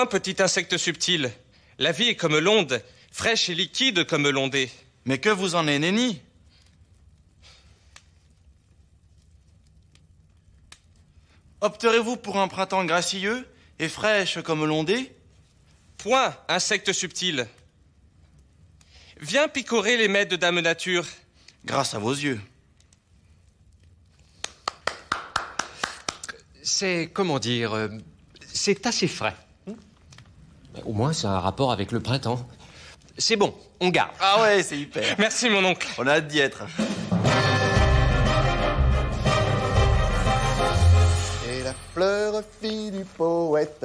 petit insecte subtil. La vie est comme l'onde, fraîche et liquide comme l'ondée.
Mais que vous en est nenni? Opterez-vous pour un printemps gracieux et fraîche comme l'ondée?
Point, insecte subtil. Viens picorer les mets de Dame Nature.
Grâce à vos yeux.
c'est, comment dire, c'est assez frais. Au moins, ça a un rapport avec le printemps. C'est bon, on garde.
Ah ouais, c'est hyper.
Merci, mon oncle.
On a hâte d'y être.
Et la fleur fille du poète.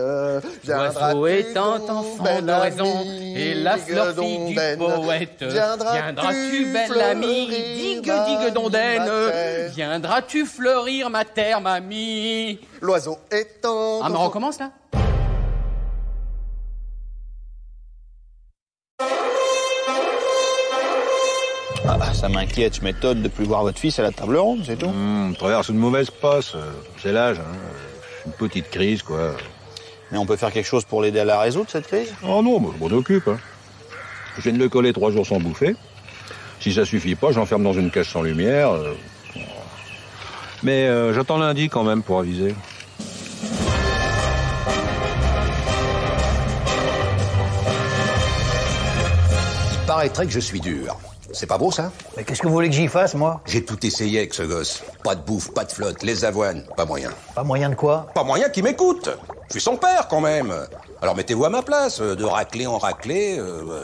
L'oiseau étant enfant d'oraison, et la fleur fille du poète. Viendras-tu, belle amie, digue, digue d'ondaine. Viendras-tu fleurir ma terre, mamie.
L'oiseau étant...
Ah, mais on recommence, là?
Ah, ça m'inquiète, je m'étonne de plus voir votre fils à la table ronde, c'est tout.
On traverse une mauvaise passe. C'est l'âge, hein. Une petite crise, quoi.
Mais on peut faire quelque chose pour l'aider à la résoudre, cette crise?
Oh non, moi, je m'en occupe. Hein. Je viens de le coller 3 jours sans bouffer. Si ça suffit pas, j'enferme dans une cage sans lumière. Mais j'attends lundi quand même pour aviser.
Il paraîtrait que je suis dur. C'est pas beau, ça?
Mais qu'est-ce que vous voulez que j'y fasse, moi?
J'ai tout essayé avec ce gosse. Pas de bouffe, pas de flotte, les avoines, pas moyen.
Pas moyen de quoi?
Pas moyen qu'il m'écoute. Je suis son père, quand même. Alors mettez-vous à ma place. De racler en racler,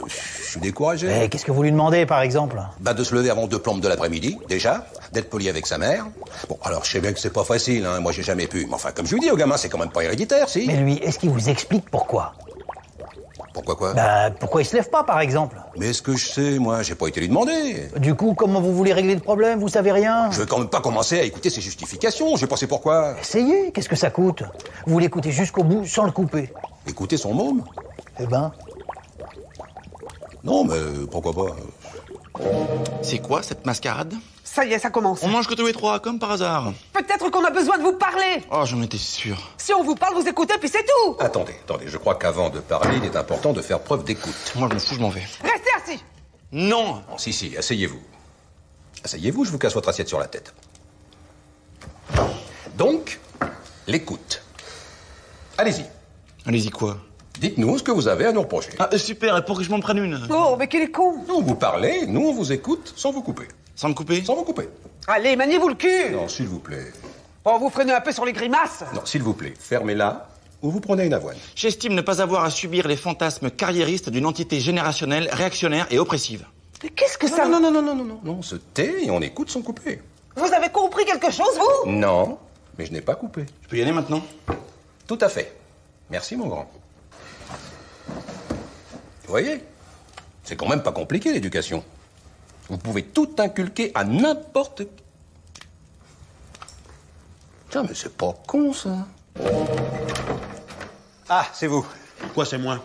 je suis découragé.
Eh, qu'est-ce que vous lui demandez, par exemple?
Bah, de se lever avant 2 plombes de l'après-midi, déjà. D'être poli avec sa mère. Bon, alors, je sais bien que c'est pas facile, hein. Moi, j'ai jamais pu. Mais enfin, comme je lui dis au gamin, c'est quand même pas héréditaire, si.
Mais lui, est-ce qu'il vous explique pourquoi?
Pourquoi quoi?
Bah, pourquoi il se lève pas, par exemple?
Mais est-ce que je sais, moi? J'ai pas été lui demander.
Du coup, comment vous voulez régler le problème? Vous savez rien?
Je vais quand même pas commencer à écouter ses justifications. J'ai pensé pourquoi.
Essayez, qu'est-ce que ça coûte? Vous l'écoutez jusqu'au bout, sans le couper.
Écoutez son môme?
Eh ben...
Non, mais pourquoi pas?
C'est quoi, cette mascarade?
Ça y est, ça commence.
On mange que tous les 3, comme par hasard.
Peut-être qu'on a besoin de vous parler.
Oh, j'en étais sûr.
Si on vous parle, vous écoutez, puis c'est tout.
Attendez, je crois qu'avant de parler, il est important de faire preuve d'écoute.
Moi, je m'en fous, je m'en vais.
Restez assis.
Non.
Si, asseyez-vous. Asseyez-vous, je vous casse votre assiette sur la tête. Donc, l'écoute. Allez-y.
Allez-y quoi?
Dites-nous ce que vous avez à nous reprocher.
Ah, super, et pour que je m'en prenne une.
Oh, mais quel est con.
Non, vous parlez, nous on vous écoute sans vous couper.
Sans me couper?
Sans vous couper.
Allez, maniez-vous le cul.
Non, s'il vous plaît.
Oh, vous freinez un peu sur les grimaces.
Non, s'il vous plaît, fermez-la ou vous prenez une avoine.
J'estime ne pas avoir à subir les fantasmes carriéristes d'une entité générationnelle, réactionnaire et oppressive.
Mais qu'est-ce que ça...
Non, on se tait et on écoute sans couper.
Vous avez compris quelque chose, vous?
Non, mais je n'ai pas coupé.
Je peux y aller maintenant?
Tout à fait. Merci, mon grand. Vous voyez, c'est quand même pas compliqué, l'éducation. Vous pouvez tout inculquer à n'importe qui. Tiens, mais c'est pas con, ça.
Ah, c'est vous. Quoi, c'est moi?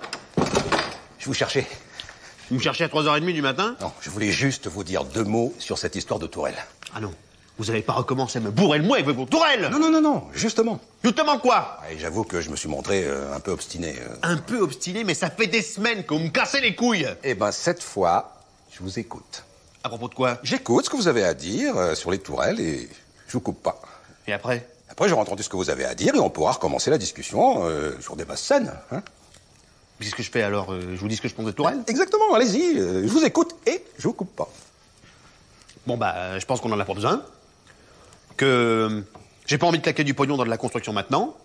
Je vous cherchais.
Vous me cherchez à 3h30 du matin?
Non, je voulais juste vous dire 2 mots sur cette histoire de tourelle.
Ah non, vous n'avez pas recommencé à me bourrer le mou avec vos tourelles!
Non, justement.
Justement quoi?
Et j'avoue que je me suis montré un peu obstiné.
Un peu obstiné, mais ça fait des semaines que vous me cassez les couilles!
Eh ben, cette fois, je vous écoute.
À propos de quoi?
J'écoute ce que vous avez à dire sur les tourelles et je vous coupe pas.
Et après?
Après, j'aurai entendu ce que vous avez à dire et on pourra recommencer la discussion sur des bases saines. Hein?
Qu'est-ce que je fais alors? Je vous dis ce que je pense de tourelles?
Exactement, allez-y. Je vous écoute et je vous coupe pas.
Bon, bah, je pense qu'on en a pour 2 ans. Que j'ai pas envie de claquer du pognon dans de la construction maintenant.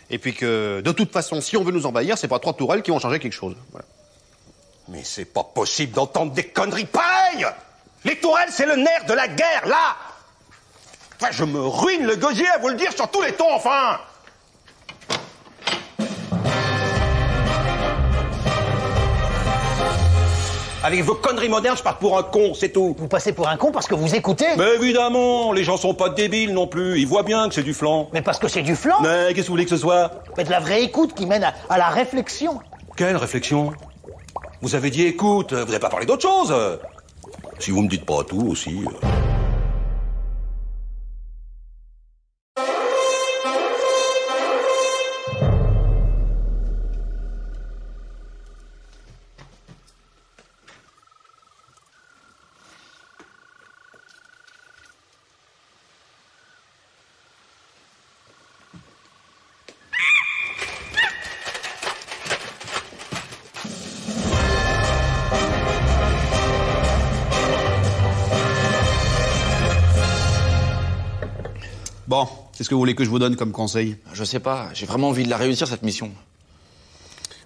Et puis que, de toute façon, si on veut nous envahir, c'est pas 3 tourelles qui vont changer quelque chose. Voilà.
Mais c'est pas possible d'entendre des conneries pareilles! Les tourelles, c'est le nerf de la guerre, là! Enfin, je me ruine le gosier à vous le dire sur tous les tons, enfin! Avec vos conneries modernes, je pars pour un con, c'est tout.
Vous passez pour un con parce que vous écoutez?
Mais évidemment, les gens sont pas débiles non plus. Ils voient bien que c'est du flan.
Mais parce que c'est du flan?
Mais qu'est-ce que vous voulez que ce soit?
Mais de la vraie écoute qui mène à la réflexion.
Quelle réflexion? Vous avez dit écoute, vous n'avez pas parlé d'autre chose. Si vous me dites pas tout aussi...
Qu'est-ce que vous voulez que je vous donne comme conseil?
Je sais pas, j'ai vraiment envie de la réussir cette mission.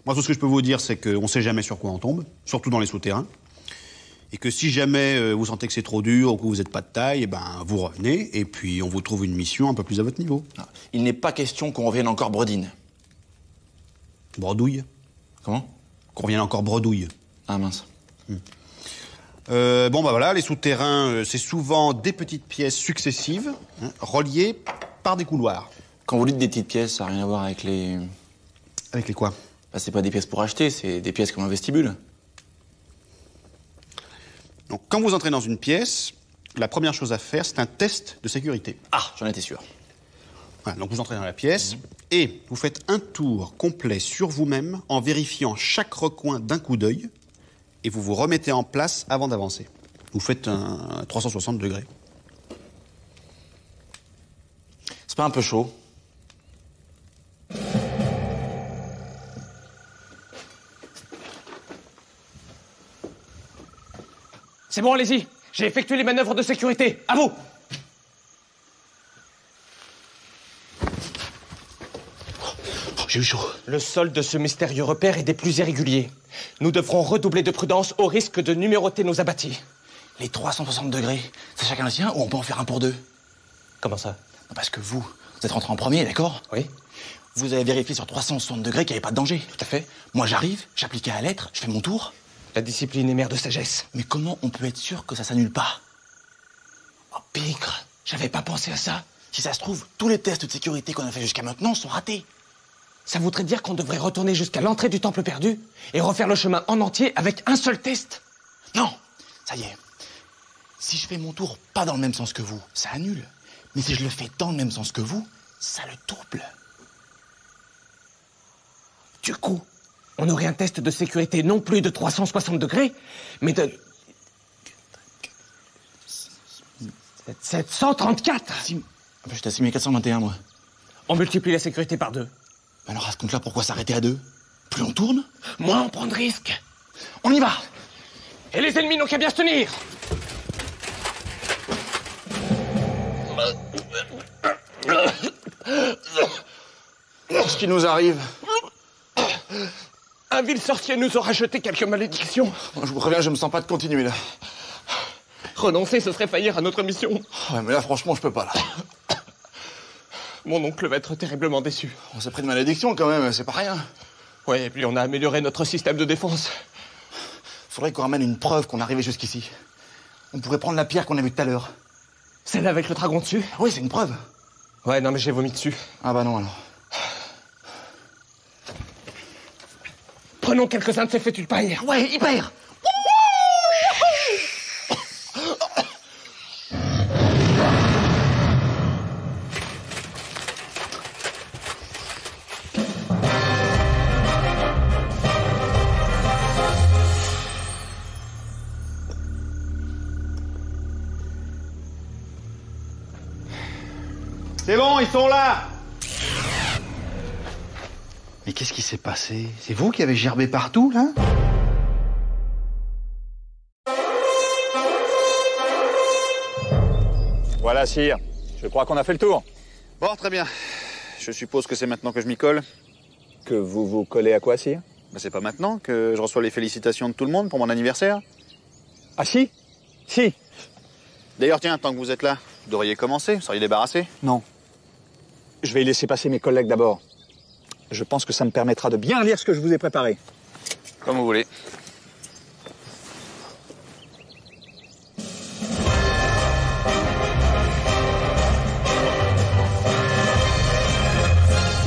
Moi, tout ce que je peux vous dire, c'est qu'on sait jamais sur quoi on tombe, surtout dans les souterrains. Et que si jamais vous sentez que c'est trop dur ou que vous n'êtes pas de taille, eh ben, vous revenez et puis on vous trouve une mission un peu plus à votre niveau.
Il n'est pas question qu'on revienne encore bredine.
Bredouille?
Comment?
Qu'on revienne encore bredouille.
Ah mince.
Bon, bah voilà, les souterrains, c'est souvent des petites pièces successives, hein, reliées par des couloirs.
Quand vous dites des petites pièces, ça n'a rien à voir avec les...
Avec les quoi?
Bah, c'est pas des pièces pour acheter, c'est des pièces comme un vestibule.
Donc, quand vous entrez dans une pièce, la première chose à faire, c'est un test de sécurité.
Ah, j'en étais sûr.
Voilà, donc vous entrez dans la pièce et vous faites un tour complet sur vous-même en vérifiant chaque recoin d'un coup d'œil et vous vous remettez en place avant d'avancer. Vous faites un 360 degrés.
C'est pas un peu chaud?
C'est bon, allez-y. J'ai effectué les manœuvres de sécurité. À vous.
J'ai eu chaud.
Le sol de ce mystérieux repère est des plus irréguliers. Nous devrons redoubler de prudence au risque de numéroter nos abattis.
Les 360 degrés, c'est chacun le sien ou on peut en faire un pour deux?
Comment ça?
Parce que vous êtes rentré en premier, d'accord?
Oui.
Vous avez vérifié sur 360 degrés qu'il n'y avait pas de danger. Tout à fait. Moi, j'arrive, j'applique à la lettre, je fais mon tour.
La discipline est mère de sagesse.
Mais comment on peut être sûr que ça s'annule pas? Oh, picre, j'avais pas pensé à ça. Si ça se trouve, tous les tests de sécurité qu'on a fait jusqu'à maintenant sont ratés.
Ça voudrait dire qu'on devrait retourner jusqu'à l'entrée du temple perdu et refaire le chemin en entier avec un seul test?
Non, ça y est. Si je fais mon tour pas dans le même sens que vous, ça annule. Mais si je le fais dans le même sens que vous, ça le double.
Du coup, on aurait un test de sécurité non plus de 360 degrés, mais de... 734.
J'étais à 6421, moi.
On multiplie la sécurité par 2.
Alors à ce compte-là, pourquoi s'arrêter à 2? Plus on tourne,
moins on prend de risques.
On y va.
Et les ennemis n'ont qu'à bien se tenir.
Qu'est-ce qui nous arrive?
Un vil sorcier nous aura jeté quelques malédictions.
Je vous préviens, je me sens pas de continuer, là.
Renoncer, ce serait faillir à notre mission.
Ouais, mais là, franchement, je peux pas, là.
Mon oncle va être terriblement déçu.
On s'est pris de malédiction, quand même, c'est pas rien.
Ouais, et puis on a amélioré notre système de défense.
Faudrait qu'on ramène une preuve qu'on est arrivé jusqu'ici. On pourrait prendre la pierre qu'on a vue tout à l'heure.
Celle avec le dragon dessus?
Oui, c'est une preuve.
Ouais, non, mais j'ai vomi dessus.
Ah bah non, alors.
Prenons quelques-uns de ces fétus de paille.
Ouais, hyper.
C'est bon, ils sont là! Mais qu'est-ce qui s'est passé? C'est vous qui avez gerbé partout, là?
Voilà, sire. Je crois qu'on a fait le tour.
Bon, très bien. Je suppose que c'est maintenant que je m'y colle.
Que vous vous collez à quoi, sire?
Ben, c'est pas maintenant que je reçois les félicitations de tout le monde pour mon anniversaire.
Ah si? Si.
D'ailleurs, tiens, tant que vous êtes là, vous devriez commencer, vous seriez débarrassé.
Non. Je vais y laisser passer mes collègues d'abord. Je pense que ça me permettra de bien lire ce que je vous ai préparé.
Comme vous voulez.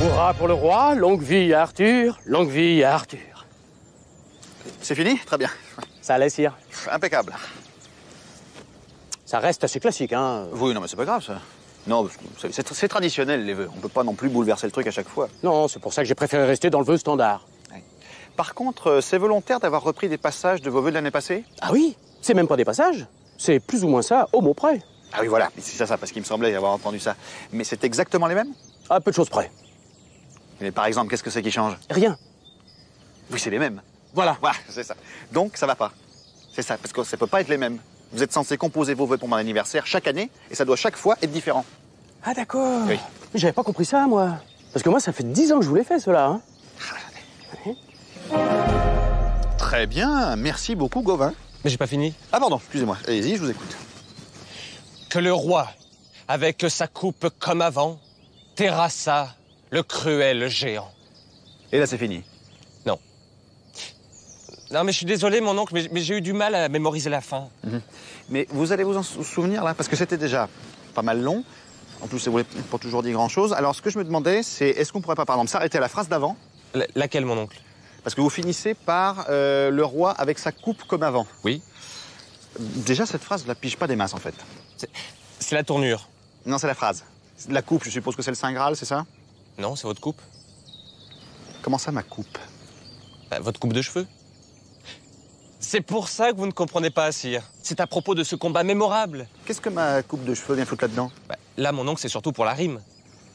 Hurrah pour le roi, longue vie à Arthur, longue vie à Arthur.
C'est fini? Très bien.
Ça allait, sire?
Impeccable.
Ça reste assez classique, hein?
Oui, non, mais c'est pas grave, ça. Non, c'est traditionnel, les vœux. On peut pas non plus bouleverser le truc à chaque fois.
Non, c'est pour ça que j'ai préféré rester dans le vœu standard.
Ouais. Par contre, c'est volontaire d'avoir repris des passages de vos vœux de l'année passée?
Ah oui? C'est même pas des passages. C'est plus ou moins ça, au mot près.
Ah oui, voilà. C'est ça, parce qu'il me semblait avoir entendu ça. Mais c'est exactement les mêmes?
À peu de choses près.
Mais par exemple, qu'est-ce que c'est qui change?
Rien.
Oui, c'est les mêmes.
Voilà.
Voilà, c'est ça. Donc, ça va pas. C'est ça, parce que ça peut pas être les mêmes. Vous êtes censé composer vos vœux pour mon anniversaire chaque année, et ça doit chaque fois être différent.
Ah d'accord.
Oui.
J'avais pas compris ça, moi. Parce que moi, ça fait 10 ans que je vous l'ai fait, cela. Hein.
Très bien, merci beaucoup, Gauvin.
Mais j'ai pas fini.
Ah pardon, excusez-moi. Allez-y, je vous écoute.
Que le roi, avec sa coupe comme avant, terrassa le cruel géant.
Et là, c'est fini.
Non. Non, mais je suis désolé, mon oncle, mais j'ai eu du mal à mémoriser la fin.
Mais vous allez vous en souvenir, là, parce que c'était déjà pas mal long. En plus, vous n'avez pas toujours dit grand-chose. Alors, ce que je me demandais, c'est est-ce qu'on pourrait pas, par exemple, s'arrêter à la phrase d'avant?
Laquelle, mon oncle?
Parce que vous finissez par le roi avec sa coupe comme avant.
Oui.
Déjà, cette phrase, je la pige pas des masses, en fait.
C'est la tournure.
Non, c'est la phrase. La coupe, je suppose que c'est le Saint Graal, c'est ça?
Non, c'est votre coupe.
Comment ça, ma coupe?
Votre coupe de cheveux. C'est pour ça que vous ne comprenez pas, sire. C'est à propos de ce combat mémorable.
Qu'est-ce que ma coupe de cheveux vient foutre là-dedans?
Là, mon oncle, c'est surtout pour la rime.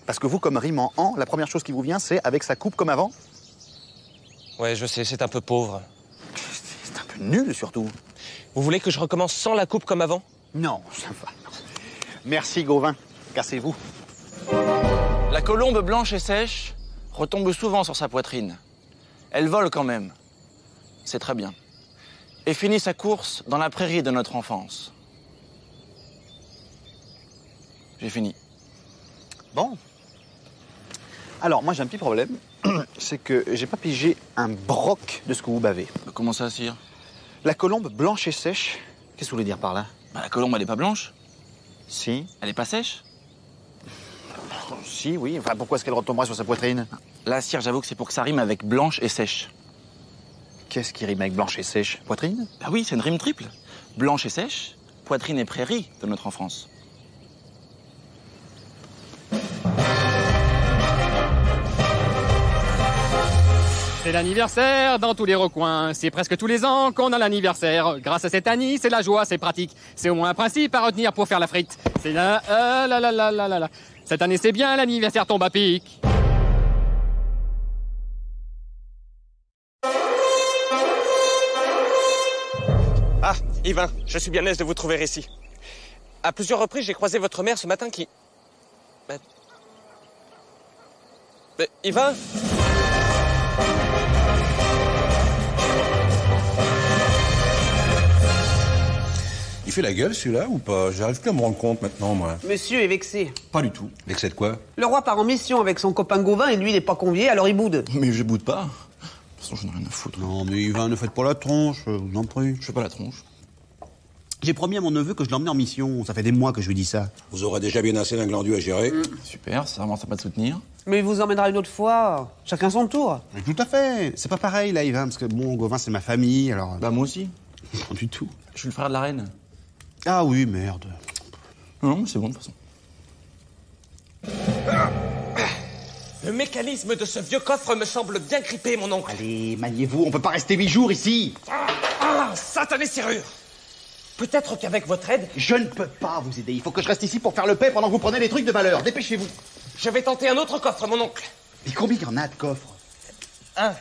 Parce que vous, comme rime en an, la première chose qui vous vient, c'est avec sa coupe comme avant?
Ouais, je sais, c'est un peu pauvre.
C'est un peu nul, surtout.
Vous voulez que je recommence sans la coupe comme avant?
Non, ça va. Merci, Gauvin. Cassez-vous.
La colombe blanche et sèche retombe souvent sur sa poitrine. Elle vole quand même. C'est très bien. Et finit sa course dans la prairie de notre enfance. J'ai fini.
Bon. Alors, moi, j'ai un petit problème. C'est que j'ai pas pigé un broc de ce que vous bavez.
Comment ça, sire?
La colombe blanche et sèche, qu'est-ce que vous voulez dire par là?
La colombe, elle est pas blanche.
Si.
Elle est pas sèche.
Si, oui. Enfin, pourquoi est-ce qu'elle retomberait sur sa poitrine?
Là, sire, j'avoue que c'est pour que ça rime avec blanche et sèche.
Qu'est-ce qui rime avec blanche et sèche? Poitrine?
Ah oui, c'est une rime triple. Blanche et sèche, poitrine et prairie de notre enfance.
C'est l'anniversaire dans tous les recoins. C'est presque tous les ans qu'on a l'anniversaire. Grâce à cette Annie, c'est la joie, c'est pratique. C'est au moins un principe à retenir pour faire la frite. C'est là, là. Cette année, c'est bien, l'anniversaire tombe à pic.
Ah, Yvain, je suis bien aise de vous trouver ici. À plusieurs reprises, j'ai croisé votre mère ce matin qui... Yvain?
Il fait la gueule, celui-là, ou pas? J'arrive plus à me rendre compte maintenant, moi.
Monsieur est vexé.
Pas du tout. Vexé de quoi?
Le roi part en mission avec son copain Gauvin et lui, il n'est pas convié, alors il boude.
Mais je boude pas. De toute façon, j'en ai rien à foutre.
Non, mais Yvain, ne faites pas la tronche, je vous en prie.
Je fais pas la tronche.
J'ai promis à mon neveu que je l'emmenais en mission. Ça fait des mois que je lui dis ça.
Vous aurez déjà bien assez d'un glandu à gérer.
Super, c'est vraiment sympa de soutenir.
Mais il vous emmènera une autre fois. Chacun son tour.
Mais tout à fait. C'est pas pareil, là, Yvain, parce que bon, Gauvin, c'est ma famille, alors...
Bah, moi aussi.
Pas du tout.
Je suis le frère de la reine.
Ah oui, merde.
Non, c'est bon, de toute façon.
Le mécanisme de ce vieux coffre me semble bien grippé, mon oncle.
Allez, maniez-vous, on peut pas rester 8 jours ici.
Satanée serrure. Peut-être qu'avec votre aide...
Je ne peux pas vous aider. Il faut que je reste ici pour faire le paix pendant que vous prenez les trucs de valeur. Dépêchez-vous.
Je vais tenter un autre coffre, mon oncle.
Mais combien il y en a de coffres?
1,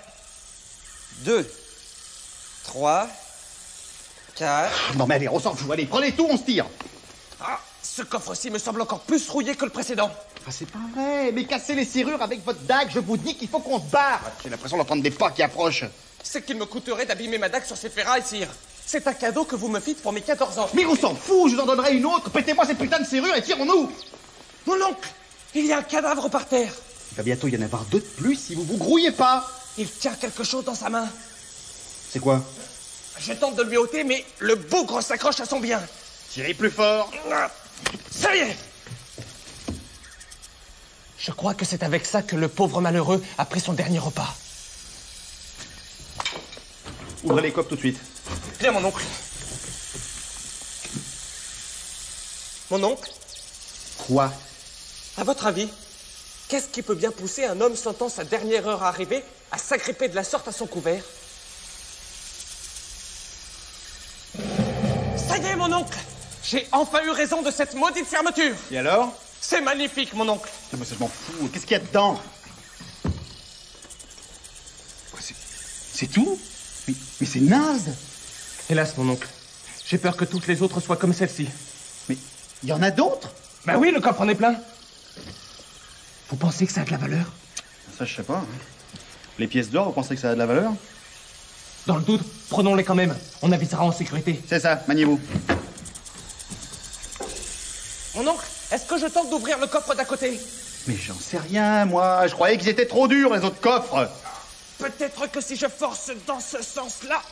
2, 3, 4...
Non mais allez, on s'en fout. Allez, prenez tout, on se tire.
Ah, ce coffre-ci me semble encore plus rouillé que le précédent.
Ah, c'est pas vrai. Mais cassez les serrures avec votre dague. Je vous dis qu'il faut qu'on se barre. J'ai l'impression d'entendre des pas qui approchent.
C'est qu'il me coûterait d'abîmer ma dague sur ces ferrailles, sire. C'est un cadeau que vous me fîtes pour mes 14 ans.
Mais on s'en fout, je vous en donnerai une autre. Pétez-moi ces putains de serrures et tirons-nous.
Mon oncle, il y a un cadavre par terre.
Il va bientôt y en avoir 2 de plus si vous vous grouillez pas.
Il tient quelque chose dans sa main.
C'est quoi?
Je tente de lui ôter, mais le bougre s'accroche à son bien.
Tirez plus fort.
Ça y est. Je crois que c'est avec ça que le pauvre malheureux a pris son dernier repas.
Ouvrez les coffres tout de suite.
Bien, mon oncle. Mon oncle?
Quoi?
À votre avis, qu'est-ce qui peut bien pousser un homme sentant sa dernière heure arriver à s'agripper de la sorte à son couvert? Ça y est, mon oncle! J'ai enfin eu raison de cette maudite fermeture!
Et alors?
C'est magnifique, mon oncle!
Non, mais ça, je m'en fous. Qu'est-ce qu'il y a dedans? C'est tout? Mais c'est naze!
Hélas, mon oncle. J'ai peur que toutes les autres soient comme celle-ci.
Mais il y en a d'autres?
Ben oui, le coffre en est plein. pensez que ça a de la valeur?
Ça, je sais pas. Les pièces d'or, vous pensez que ça a de la valeur?
Dans le doute, prenons-les quand même. On avisera en sécurité.
C'est ça, maniez-vous.
Mon oncle, est-ce que je tente d'ouvrir le coffre d'à côté?
Mais j'en sais rien, moi. Je croyais qu'ils étaient trop durs, les autres coffres.
Peut-être que si je force dans ce sens-là...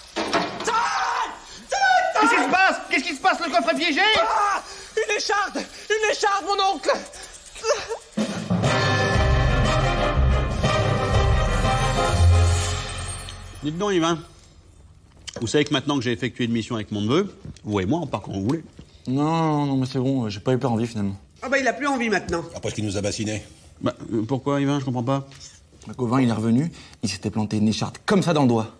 Qu'est-ce qui se passe? Qu'est-ce qui se passe? Le coffre est piégé?
Ah! Une écharde! Une écharde, mon oncle!
Dites donc, Yvain. Vous savez que maintenant que j'ai effectué une mission avec mon neveu, vous et moi, on part quand vous voulez.
Non, mais c'est bon, j'ai pas hyper envie finalement.
Ah bah il a plus envie maintenant.
Après ce qu'il nous a bassiné.
Bah, pourquoi, Yvain? Je comprends pas.
Gauvin, il est revenu, il s'était planté une écharde comme ça dans le doigt.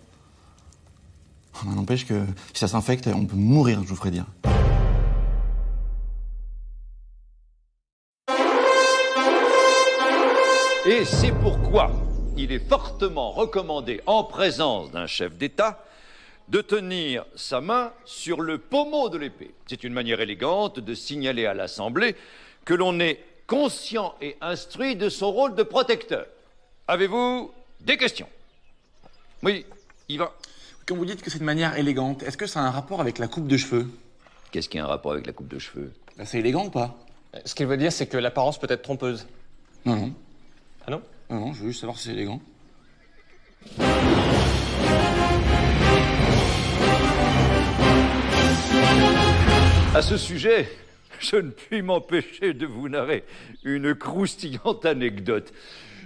N'empêche que si ça s'infecte, on peut mourir, je vous ferai dire.
Et c'est pourquoi il est fortement recommandé, en présence d'un chef d'État, de tenir sa main sur le pommeau de l'épée. C'est une manière élégante de signaler à l'Assemblée que l'on est conscient et instruit de son rôle de protecteur. Avez-vous des questions? Oui, Yvain.
Quand vous dites que c'est une manière élégante, est-ce que ça a un rapport avec la coupe de cheveux?
Qu'est-ce qui a un rapport avec la coupe de cheveux?
C'est élégant ou pas?
Ce qu'il veut dire, c'est que l'apparence peut être trompeuse.
Non.
Ah non?
Non, je veux juste savoir si c'est élégant.
À ce sujet, je ne puis m'empêcher de vous narrer une croustillante anecdote.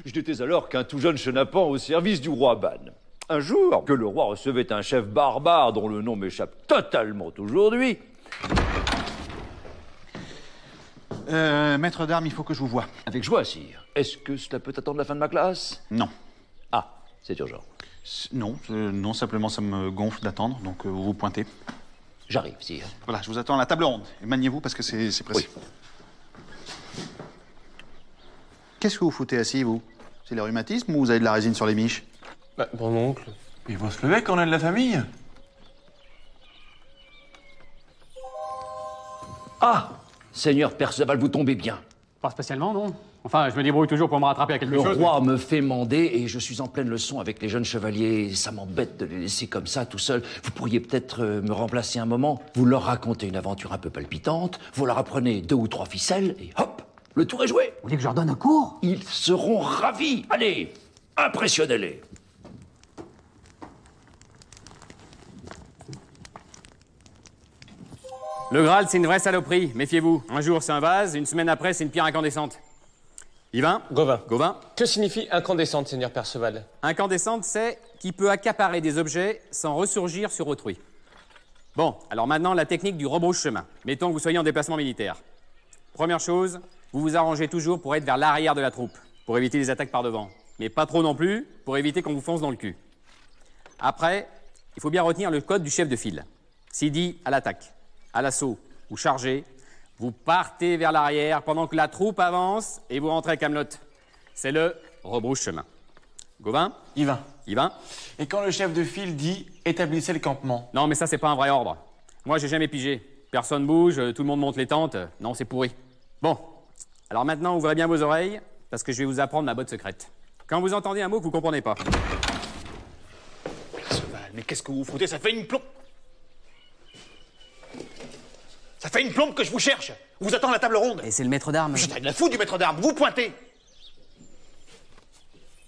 Je n'étais alors qu'un tout jeune chenapan au service du roi Ban. Un jour, que le roi recevait un chef barbare dont le nom m'échappe totalement aujourd'hui.
Maître d'armes, il faut que je vous voie.
Avec joie, sire. Est-ce que cela peut attendre la fin de ma classe?
Non.
Ah, c'est urgent.
Non, simplement ça me gonfle d'attendre, donc vous vous pointez.
J'arrive, sire.
Voilà, je vous attends à la table ronde. Et maniez-vous parce que c'est précis.
Oui.
Qu'est-ce que vous foutez assis, vous? C'est le rhumatisme ou vous avez de la résine sur les miches?
Bah, mon oncle.
Il va se lever quand on est de la famille.
Ah! Seigneur Perceval, vous tombez bien.
Pas spécialement, non. Enfin, je me débrouille toujours pour me rattraper à quelque chose.
Le roi me fait mander et je suis en pleine leçon avec les jeunes chevaliers. Ça m'embête de les laisser comme ça, tout seuls. Vous pourriez peut-être me remplacer un moment. Vous leur racontez une aventure un peu palpitante, vous leur apprenez 2 ou 3 ficelles et hop, le tour est joué.
Vous voulez que je leur donne un cours?
Ils seront ravis. Allez, impressionnez-les.
Le Graal, c'est une vraie saloperie, méfiez-vous. Un jour, c'est un vase, une semaine après, c'est une pierre incandescente. Yvain? Gauvin.
Que signifie incandescente, Seigneur Perceval?
Incandescente, c'est qui peut accaparer des objets sans ressurgir sur autrui. Bon, alors maintenant, la technique du rebrousse-chemin. Mettons que vous soyez en déplacement militaire. Première chose, vous vous arrangez toujours pour être vers l'arrière de la troupe, pour éviter les attaques par devant. Mais pas trop non plus, pour éviter qu'on vous fonce dans le cul. Après, il faut bien retenir le code du chef de file. S'il dit à l'attaque, à l'assaut ou chargé, vous partez vers l'arrière pendant que la troupe avance et vous rentrez à Camelot. C'est le rebrousse-chemin. Gauvin?
Yvain.
Yvain?
Et quand le chef de file dit « établissez le campement ».
Non, mais ça, c'est pas un vrai ordre. Moi, j'ai jamais pigé. Personne bouge, tout le monde monte les tentes. Non, c'est pourri. Bon. Alors maintenant, ouvrez bien vos oreilles, parce que je vais vous apprendre ma botte secrète. Quand vous entendez un mot que vous comprenez pas.
Perceval, mais qu'est-ce que vous foutez? Ça fait une plombe. Ça fait une plombe que je vous cherche. On vous attend à la table ronde.
Et c'est le maître d'armes.
Je t'ai de la foutre du maître d'armes. Vous pointez.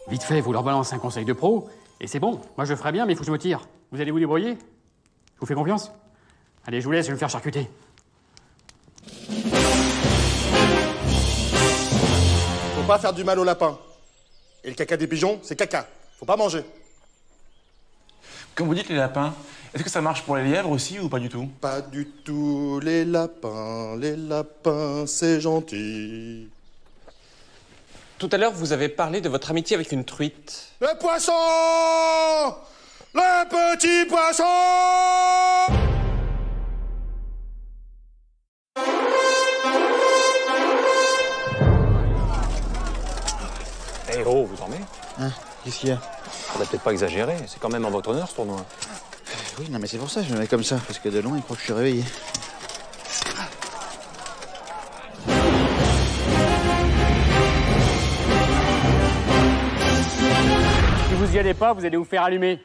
Vite fait, vous leur balancez un conseil de pro, et c'est bon. Moi, je le ferai bien, mais il faut que je me tire. Vous allez vous débrouiller? Je vous fais confiance? Allez, je vous laisse, je vais me faire charcuter.
Faut pas faire du mal au lapin. Et le caca des pigeons, c'est caca. Faut pas manger.
Quand vous dites les lapins, est-ce que ça marche pour les lièvres aussi ou pas du tout?
Pas du tout, les lapins, c'est gentil.
Tout à l'heure, vous avez parlé de votre amitié avec une truite.
Le poisson! Le petit poisson!
Eh oh, vous dormez?
Hein? Qu'est-ce qu'il y a?
On va peut-être pas exagérer, c'est quand même en votre honneur ce tournoi.
Oui, non mais c'est pour ça que je me mets comme ça, parce que de loin, il croit que je suis réveillé.
vous y allez pas, vous allez vous faire allumer.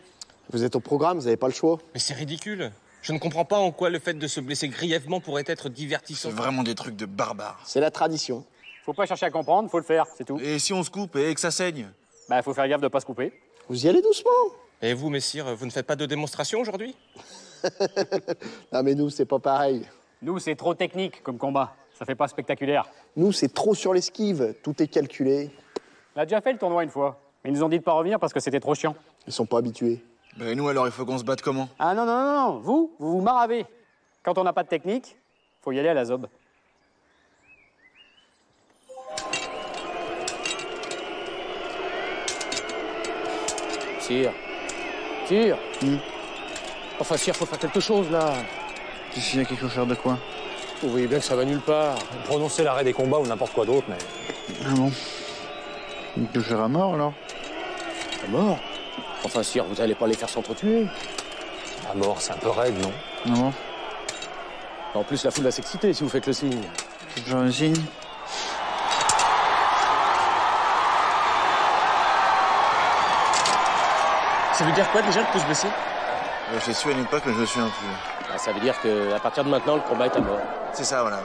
Vous êtes au programme, vous n'avez pas le choix.
Mais c'est ridicule. Je ne comprends pas en quoi le fait de se blesser grièvement pourrait être divertissant.
C'est vraiment des trucs de barbares.
C'est la tradition.
Faut pas chercher à comprendre, faut le faire, c'est tout.
Et si on se coupe et que ça saigne?
Bah, faut faire gaffe de pas se couper.
Vous y allez doucement.
Et vous, messire, vous ne faites pas de démonstration aujourd'hui?
Non mais nous, c'est pas pareil.
Nous, c'est trop technique comme combat. Ça fait pas spectaculaire.
Nous, c'est trop sur l'esquive. Tout est calculé.
On a déjà fait le tournoi une fois. Mais ils nous ont dit de pas revenir parce que c'était trop chiant.
Ils sont pas habitués.
Ben et nous alors, il faut qu'on se batte comment?
Ah non, non, non, non. Vous vous maravez. Quand on n'a pas de technique, faut y aller à la zob. Sire. Sire. Enfin, Sire, faut faire quelque chose, là.
S'il y a quelque chose à faire de quoi?
Vous voyez bien que ça va nulle part.
Prononcer l'arrêt des combats ou n'importe quoi d'autre, mais...
Ah bon? On peut faire à mort, alors?
À mort? Enfin, Sire, vous allez pas les faire s'entretuer.
À mort, c'est un peu raide, non?
Non.
En plus, la foule va s'exciter si vous faites le signe.
Genre un signe?
Ça veut dire quoi déjà, le pouce baissé?
Je suis à une époque, mais je me souviens plus.
Bah, ça veut dire qu'à partir de maintenant, le combat est à mort.
C'est ça, voilà.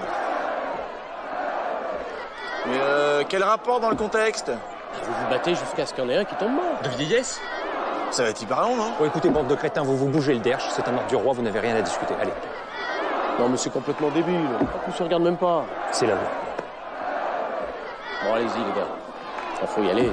Mais quel rapport dans le contexte?
Vous vous battez jusqu'à ce qu'il y en ait un qui tombe mort.
De vieillesse?
Ça va être hyper long, non?
Oh, écoutez, bande de crétins, vous bougez le derche, c'est un ordre du roi, vous n'avez rien à discuter. Allez.
Non, mais c'est complètement débile. On se regarde même pas.
C'est la loi.
Bon, allez-y, les gars. Il faut y aller.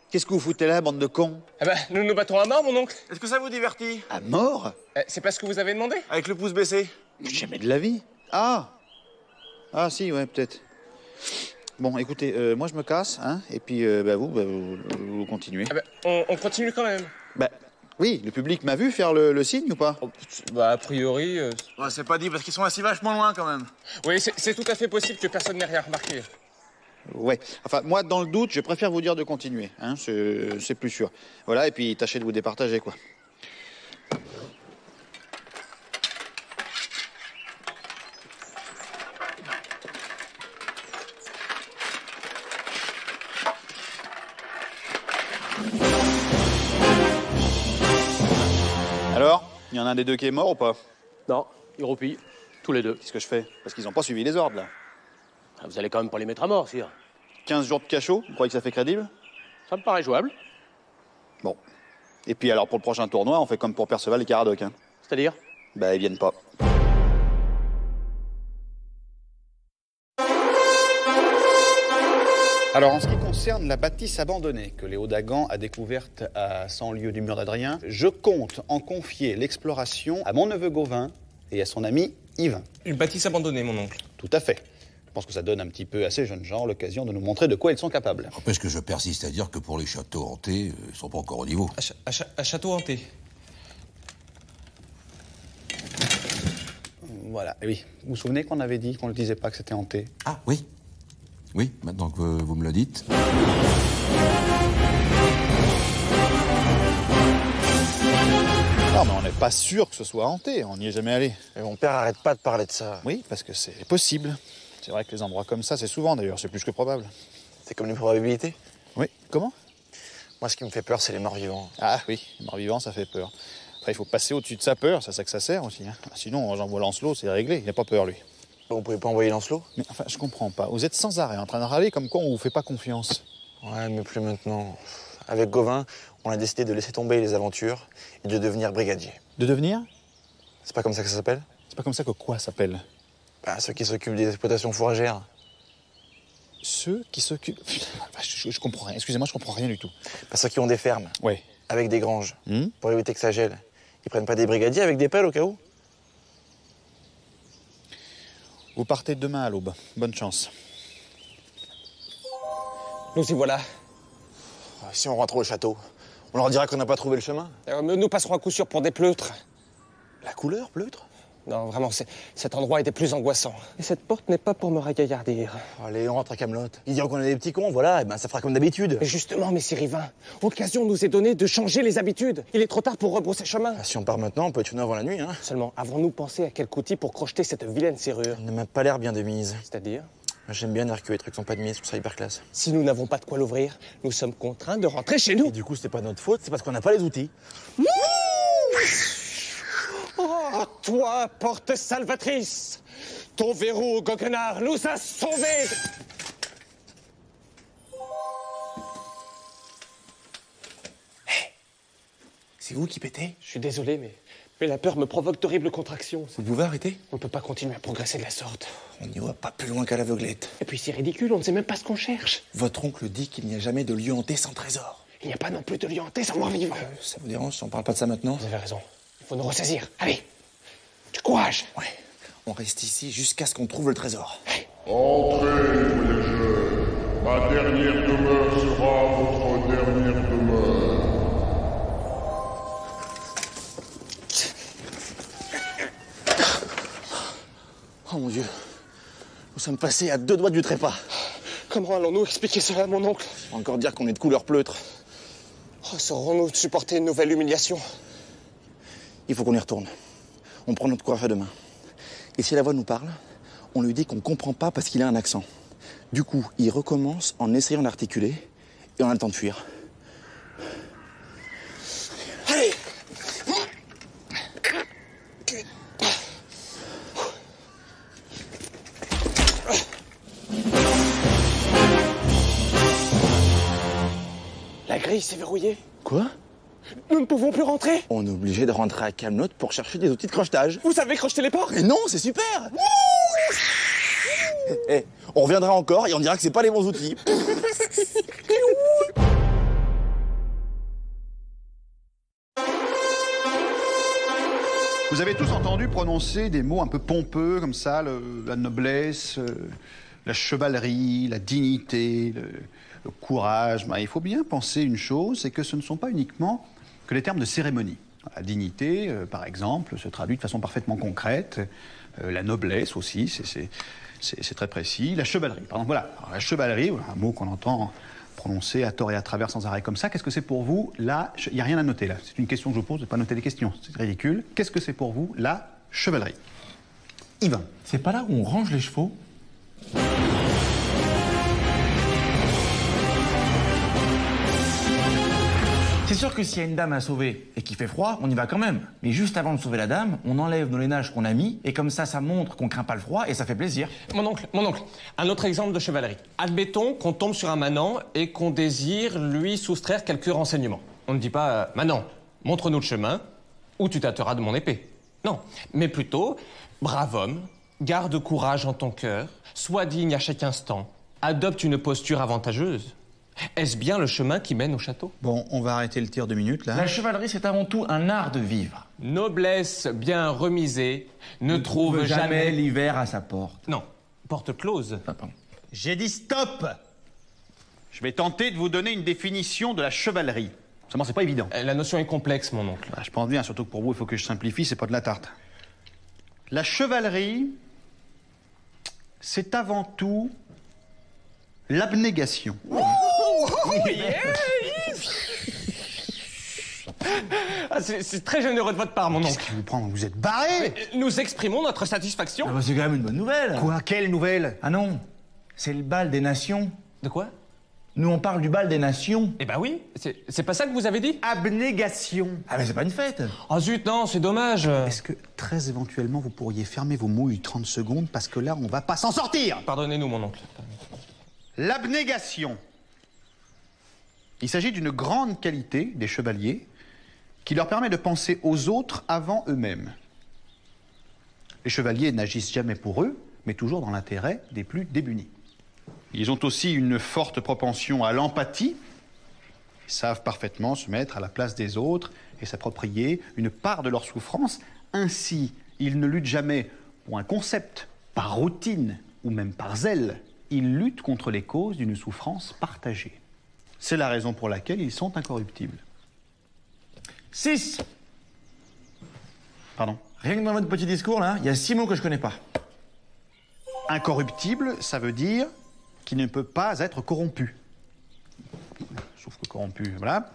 Qu'est-ce que vous foutez là, bande de cons?
Eh ben, nous nous battons à mort, mon oncle.
Est-ce que ça vous divertit?
À mort?
C'est pas ce que vous avez demandé?
Avec le pouce baissé?
Jamais de la vie. Ah! Ah si, ouais, peut-être. Bon, écoutez, moi je me casse, hein, et puis vous continuez.
Eh ben, on continue quand même.
Bah, oui, le public m'a vu faire le signe ou pas?
Bah, a priori...
Ouais, c'est pas dit, parce qu'ils sont assis vachement loin, quand même.
Oui, c'est tout à fait possible que personne n'ait rien remarqué.
Ouais. Enfin, moi, dans le doute, je préfère vous dire de continuer. Hein, c'est plus sûr. Voilà, et puis tâchez de vous départager, quoi. Alors, il y en a un des deux qui est mort ou pas?
Non, ils roupillent. Tous les deux.
Qu'est-ce que je fais? Parce qu'ils n'ont pas suivi les ordres, là.
Vous allez quand même pas les mettre à mort, Sire.
15 jours de cachot, vous croyez que ça fait crédible?
Ça me paraît jouable.
Bon. Et puis alors, pour le prochain tournoi, on fait comme pour Perceval et Caradoc. Hein.
C'est-à-dire?
Bah, ils viennent pas. Alors, en ce qui concerne la bâtisse abandonnée que Léo Dagan a découverte à 100 lieues du mur d'Adrien, je compte en confier l'exploration à mon neveu Gauvin et à son ami Yvain.
Une bâtisse abandonnée, mon oncle.
Tout à fait. Je pense que ça donne un petit peu à ces jeunes gens l'occasion de nous montrer de quoi ils sont capables.
N'empêche que je persiste à dire que pour les châteaux hantés, ils sont pas encore au niveau.
À château hanté.
Voilà, oui. Vous vous souvenez qu'on avait dit qu'on ne le disait pas que c'était hanté?
Ah, oui. Oui, maintenant que vous me le dites.
Non, mais on n'est pas sûr que ce soit hanté, on n'y est jamais allé.
Et mon père arrête pas de parler de ça.
Oui, parce que c'est possible. C'est vrai que les endroits comme ça, c'est souvent d'ailleurs, c'est plus que probable.
C'est comme les probabilités?
Oui, comment?
Moi, ce qui me fait peur, c'est les morts vivants.
Ah oui, les morts vivants, ça fait peur. Après, il faut passer au-dessus de sa peur, c'est ça que ça sert aussi. Hein. Sinon, j'envoie Lancelot, c'est réglé, il n'a pas peur, lui.
On pouvait pas envoyer Lancelot?
Mais enfin, je comprends pas. Vous êtes sans arrêt en train de râler comme quoi on vous fait pas confiance.
Ouais, mais plus maintenant. Avec Gauvin, on a décidé de laisser tomber les aventures et de devenir brigadier.
De devenir?
C'est pas comme ça que ça s'appelle?
C'est pas comme ça que quoi s'appelle?
Bah, ceux qui s'occupent des exploitations fourragères.
Ceux qui s'occupent... Je comprends rien. Excusez-moi, je comprends rien du tout.
Bah, ceux qui ont des fermes.
Ouais.
Avec des granges. Pour éviter que ça gèle. Ils prennent pas des brigadiers avec des pelles au cas où?
Vous partez demain à l'aube. Bonne chance.
Nous y voilà.
Si on rentre au château,
On leur dira qu'on n'a pas trouvé le chemin.
Nous passerons à coup sûr pour des pleutres.
La couleur, pleutre?
Non, vraiment, cet endroit était plus angoissant. Et cette porte n'est pas pour me ragaillardir.
Allez, on rentre à Camelot. Ils diront qu'on est des petits cons, voilà, et ben ça fera comme d'habitude.
Mais justement, messieurs Rivin, occasion nous est donnée de changer les habitudes. Il est trop tard pour rebrousser chemin.
Ah, si on part maintenant, on peut tuner avant la nuit, hein.
Seulement, avons-nous pensé à quelques outils pour crocheter cette vilaine serrure?
Elle ne m'a pas l'air bien de mise.
C'est-à-dire?
J'aime bien dire que les trucs sont pas de mise, je trouve ça hyper classe.
Si nous n'avons pas de quoi l'ouvrir, nous sommes contraints de rentrer chez nous.
Et du coup, c'est pas notre faute, c'est parce qu'on n'a pas les outils.
Oh, toi, porte salvatrice! Ton verrou, goguenard, nous a sauvés!
Hey, c'est vous qui pétez?
Je suis désolé, mais la peur me provoque d'horribles contractions.
Vous pouvez arrêter?
On ne peut pas continuer à progresser de la sorte.
On n'y va pas plus loin qu'à l'aveuglette.
Et puis c'est ridicule, on ne sait même pas ce qu'on cherche.
Votre oncle dit qu'il n'y a jamais de lieu hanté sans trésor.
Il n'y a pas non plus de lieu hanté sans mort-vivant.
Ça vous dérange si on parle pas de ça maintenant?
Vous avez raison. Il faut nous ressaisir. Allez, du courage.
Ouais, on reste ici jusqu'à ce qu'on trouve le trésor.
Entrez, voyageurs. Ma dernière demeure sera votre dernière demeure.
Oh mon Dieu, nous sommes passés à 2 doigts du trépas.
Comment allons-nous expliquer cela à mon oncle?
Encore dire qu'on est de couleur pleutre.
Oh, saurons-nous supporter une nouvelle humiliation?
Il faut qu'on y retourne. On prend notre courage à 2 mains. Et si la voix nous parle, on lui dit qu'on comprend pas parce qu'il a un accent. Du coup, il recommence en essayant d'articuler et on a le temps de fuir.
Allez! La grille s'est verrouillée.
Quoi?
Nous ne pouvons plus rentrer.
On est obligé de rentrer à Camelot pour chercher des outils de crochetage.
Vous savez crocheter les portes?
Mais non, c'est super. On reviendra encore et on dira que c'est pas les bons outils.
Vous avez tous entendu prononcer des mots un peu pompeux comme ça, la noblesse, la chevalerie, la dignité, le courage. Ben, il faut bien penser une chose, c'est que ce ne sont pas uniquement que les termes de cérémonie. La dignité, par exemple, se traduit de façon parfaitement concrète. La noblesse aussi, c'est très précis. La chevalerie, pardon, voilà. Alors, la chevalerie, un mot qu'on entend prononcer à tort et à travers sans arrêt comme ça. Qu'est-ce que c'est pour vous, là? Il n'y a rien à noter, là. C'est une question que je vous pose, de ne pas noter des questions. C'est ridicule. Qu'est-ce que c'est pour vous, la chevalerie? Yvan.
C'est pas là où on range les chevaux? C'est sûr que s'il y a une dame à sauver et qu'il fait froid, on y va quand même. Mais juste avant de sauver la dame, on enlève nos lainages qu'on a mis et comme ça montre qu'on craint pas le froid et ça fait plaisir.
Mon oncle, un autre exemple de chevalerie. Admettons qu'on tombe sur un manant et qu'on désire lui soustraire quelques renseignements. On ne dit pas manant, montre-nous le chemin ou tu tâteras de mon épée. Non, mais plutôt brave homme, garde courage en ton cœur, sois digne à chaque instant, adopte une posture avantageuse. Est-ce bien le chemin qui mène au château?
Bon, on va arrêter le tir 2 minutes, là.
La chevalerie, c'est avant tout un art de vivre.
Noblesse bien remisée ne trouve jamais
l'hiver à sa porte.
Non, porte close.
Ah, pardon.
J'ai dit stop! Je vais tenter de vous donner une définition de la chevalerie. Seulement, c'est pas évident.
La notion est complexe, mon oncle.
Je pense bien, surtout que pour vous, il faut que je simplifie, c'est pas de la tarte. La chevalerie, c'est avant tout l'abnégation.
C'est très généreux de votre part, mon oncle.
Qu'est-ce qui vous prend? Vous êtes barré?
Nous exprimons notre satisfaction.
Ah bah c'est quand même une bonne nouvelle.
Quoi? Quelle nouvelle?
Ah non, c'est le bal des nations.
De quoi?
Nous, on parle du bal des nations.
Eh ben oui, c'est pas ça que vous avez dit?
Abnégation.
Ah mais c'est pas une fête.
Oh zut, non, c'est dommage.
Est-ce que, très éventuellement, vous pourriez fermer vos mouilles 30 secondes parce que là, on va pas s'en sortir?
Pardonnez-nous, mon oncle.
L'abnégation. Il s'agit d'une grande qualité des chevaliers qui leur permet de penser aux autres avant eux-mêmes. Les chevaliers n'agissent jamais pour eux, mais toujours dans l'intérêt des plus démunis. Ils ont aussi une forte propension à l'empathie. Ils savent parfaitement se mettre à la place des autres et s'approprier une part de leur souffrance. Ainsi, ils ne luttent jamais pour un concept, par routine ou même par zèle. Ils luttent contre les causes d'une souffrance partagée. C'est la raison pour laquelle ils sont incorruptibles.
6.
Pardon.
Rien que dans votre petit discours, là, il y a 6 mots que je connais pas.
Incorruptible, ça veut dire qu'il ne peut pas être corrompu. Sauf que corrompu, voilà.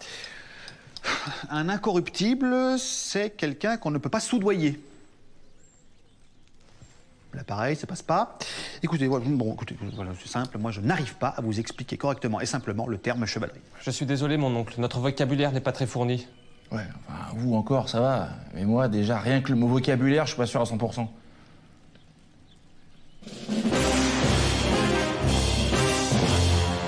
Un incorruptible, c'est quelqu'un qu'on ne peut pas soudoyer. Là, pareil, ça passe pas. Écoutez, voilà, c'est simple. Moi, je n'arrive pas à vous expliquer correctement et simplement le terme chevalerie.
Je suis désolé, mon oncle. Notre vocabulaire n'est pas très fourni.
Ouais, enfin, vous encore, ça va. Mais moi, déjà, rien que le mot vocabulaire, je suis pas sûr à 100%.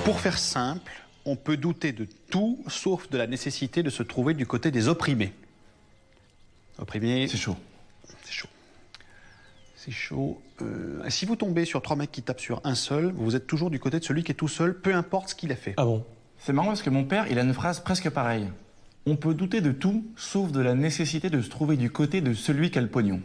Pour faire simple, on peut douter de tout, sauf de la nécessité de se trouver du côté des opprimés. Opprimés...
C'est chaud.
C'est chaud. C'est chaud. Si vous tombez sur 3 mecs qui tapent sur un seul, vous êtes toujours du côté de celui qui est tout seul, peu importe ce qu'il a fait.
Ah bon?
C'est marrant parce que mon père, il a une phrase presque pareille. On peut douter de tout, sauf de la nécessité de se trouver du côté de celui qui a le pognon.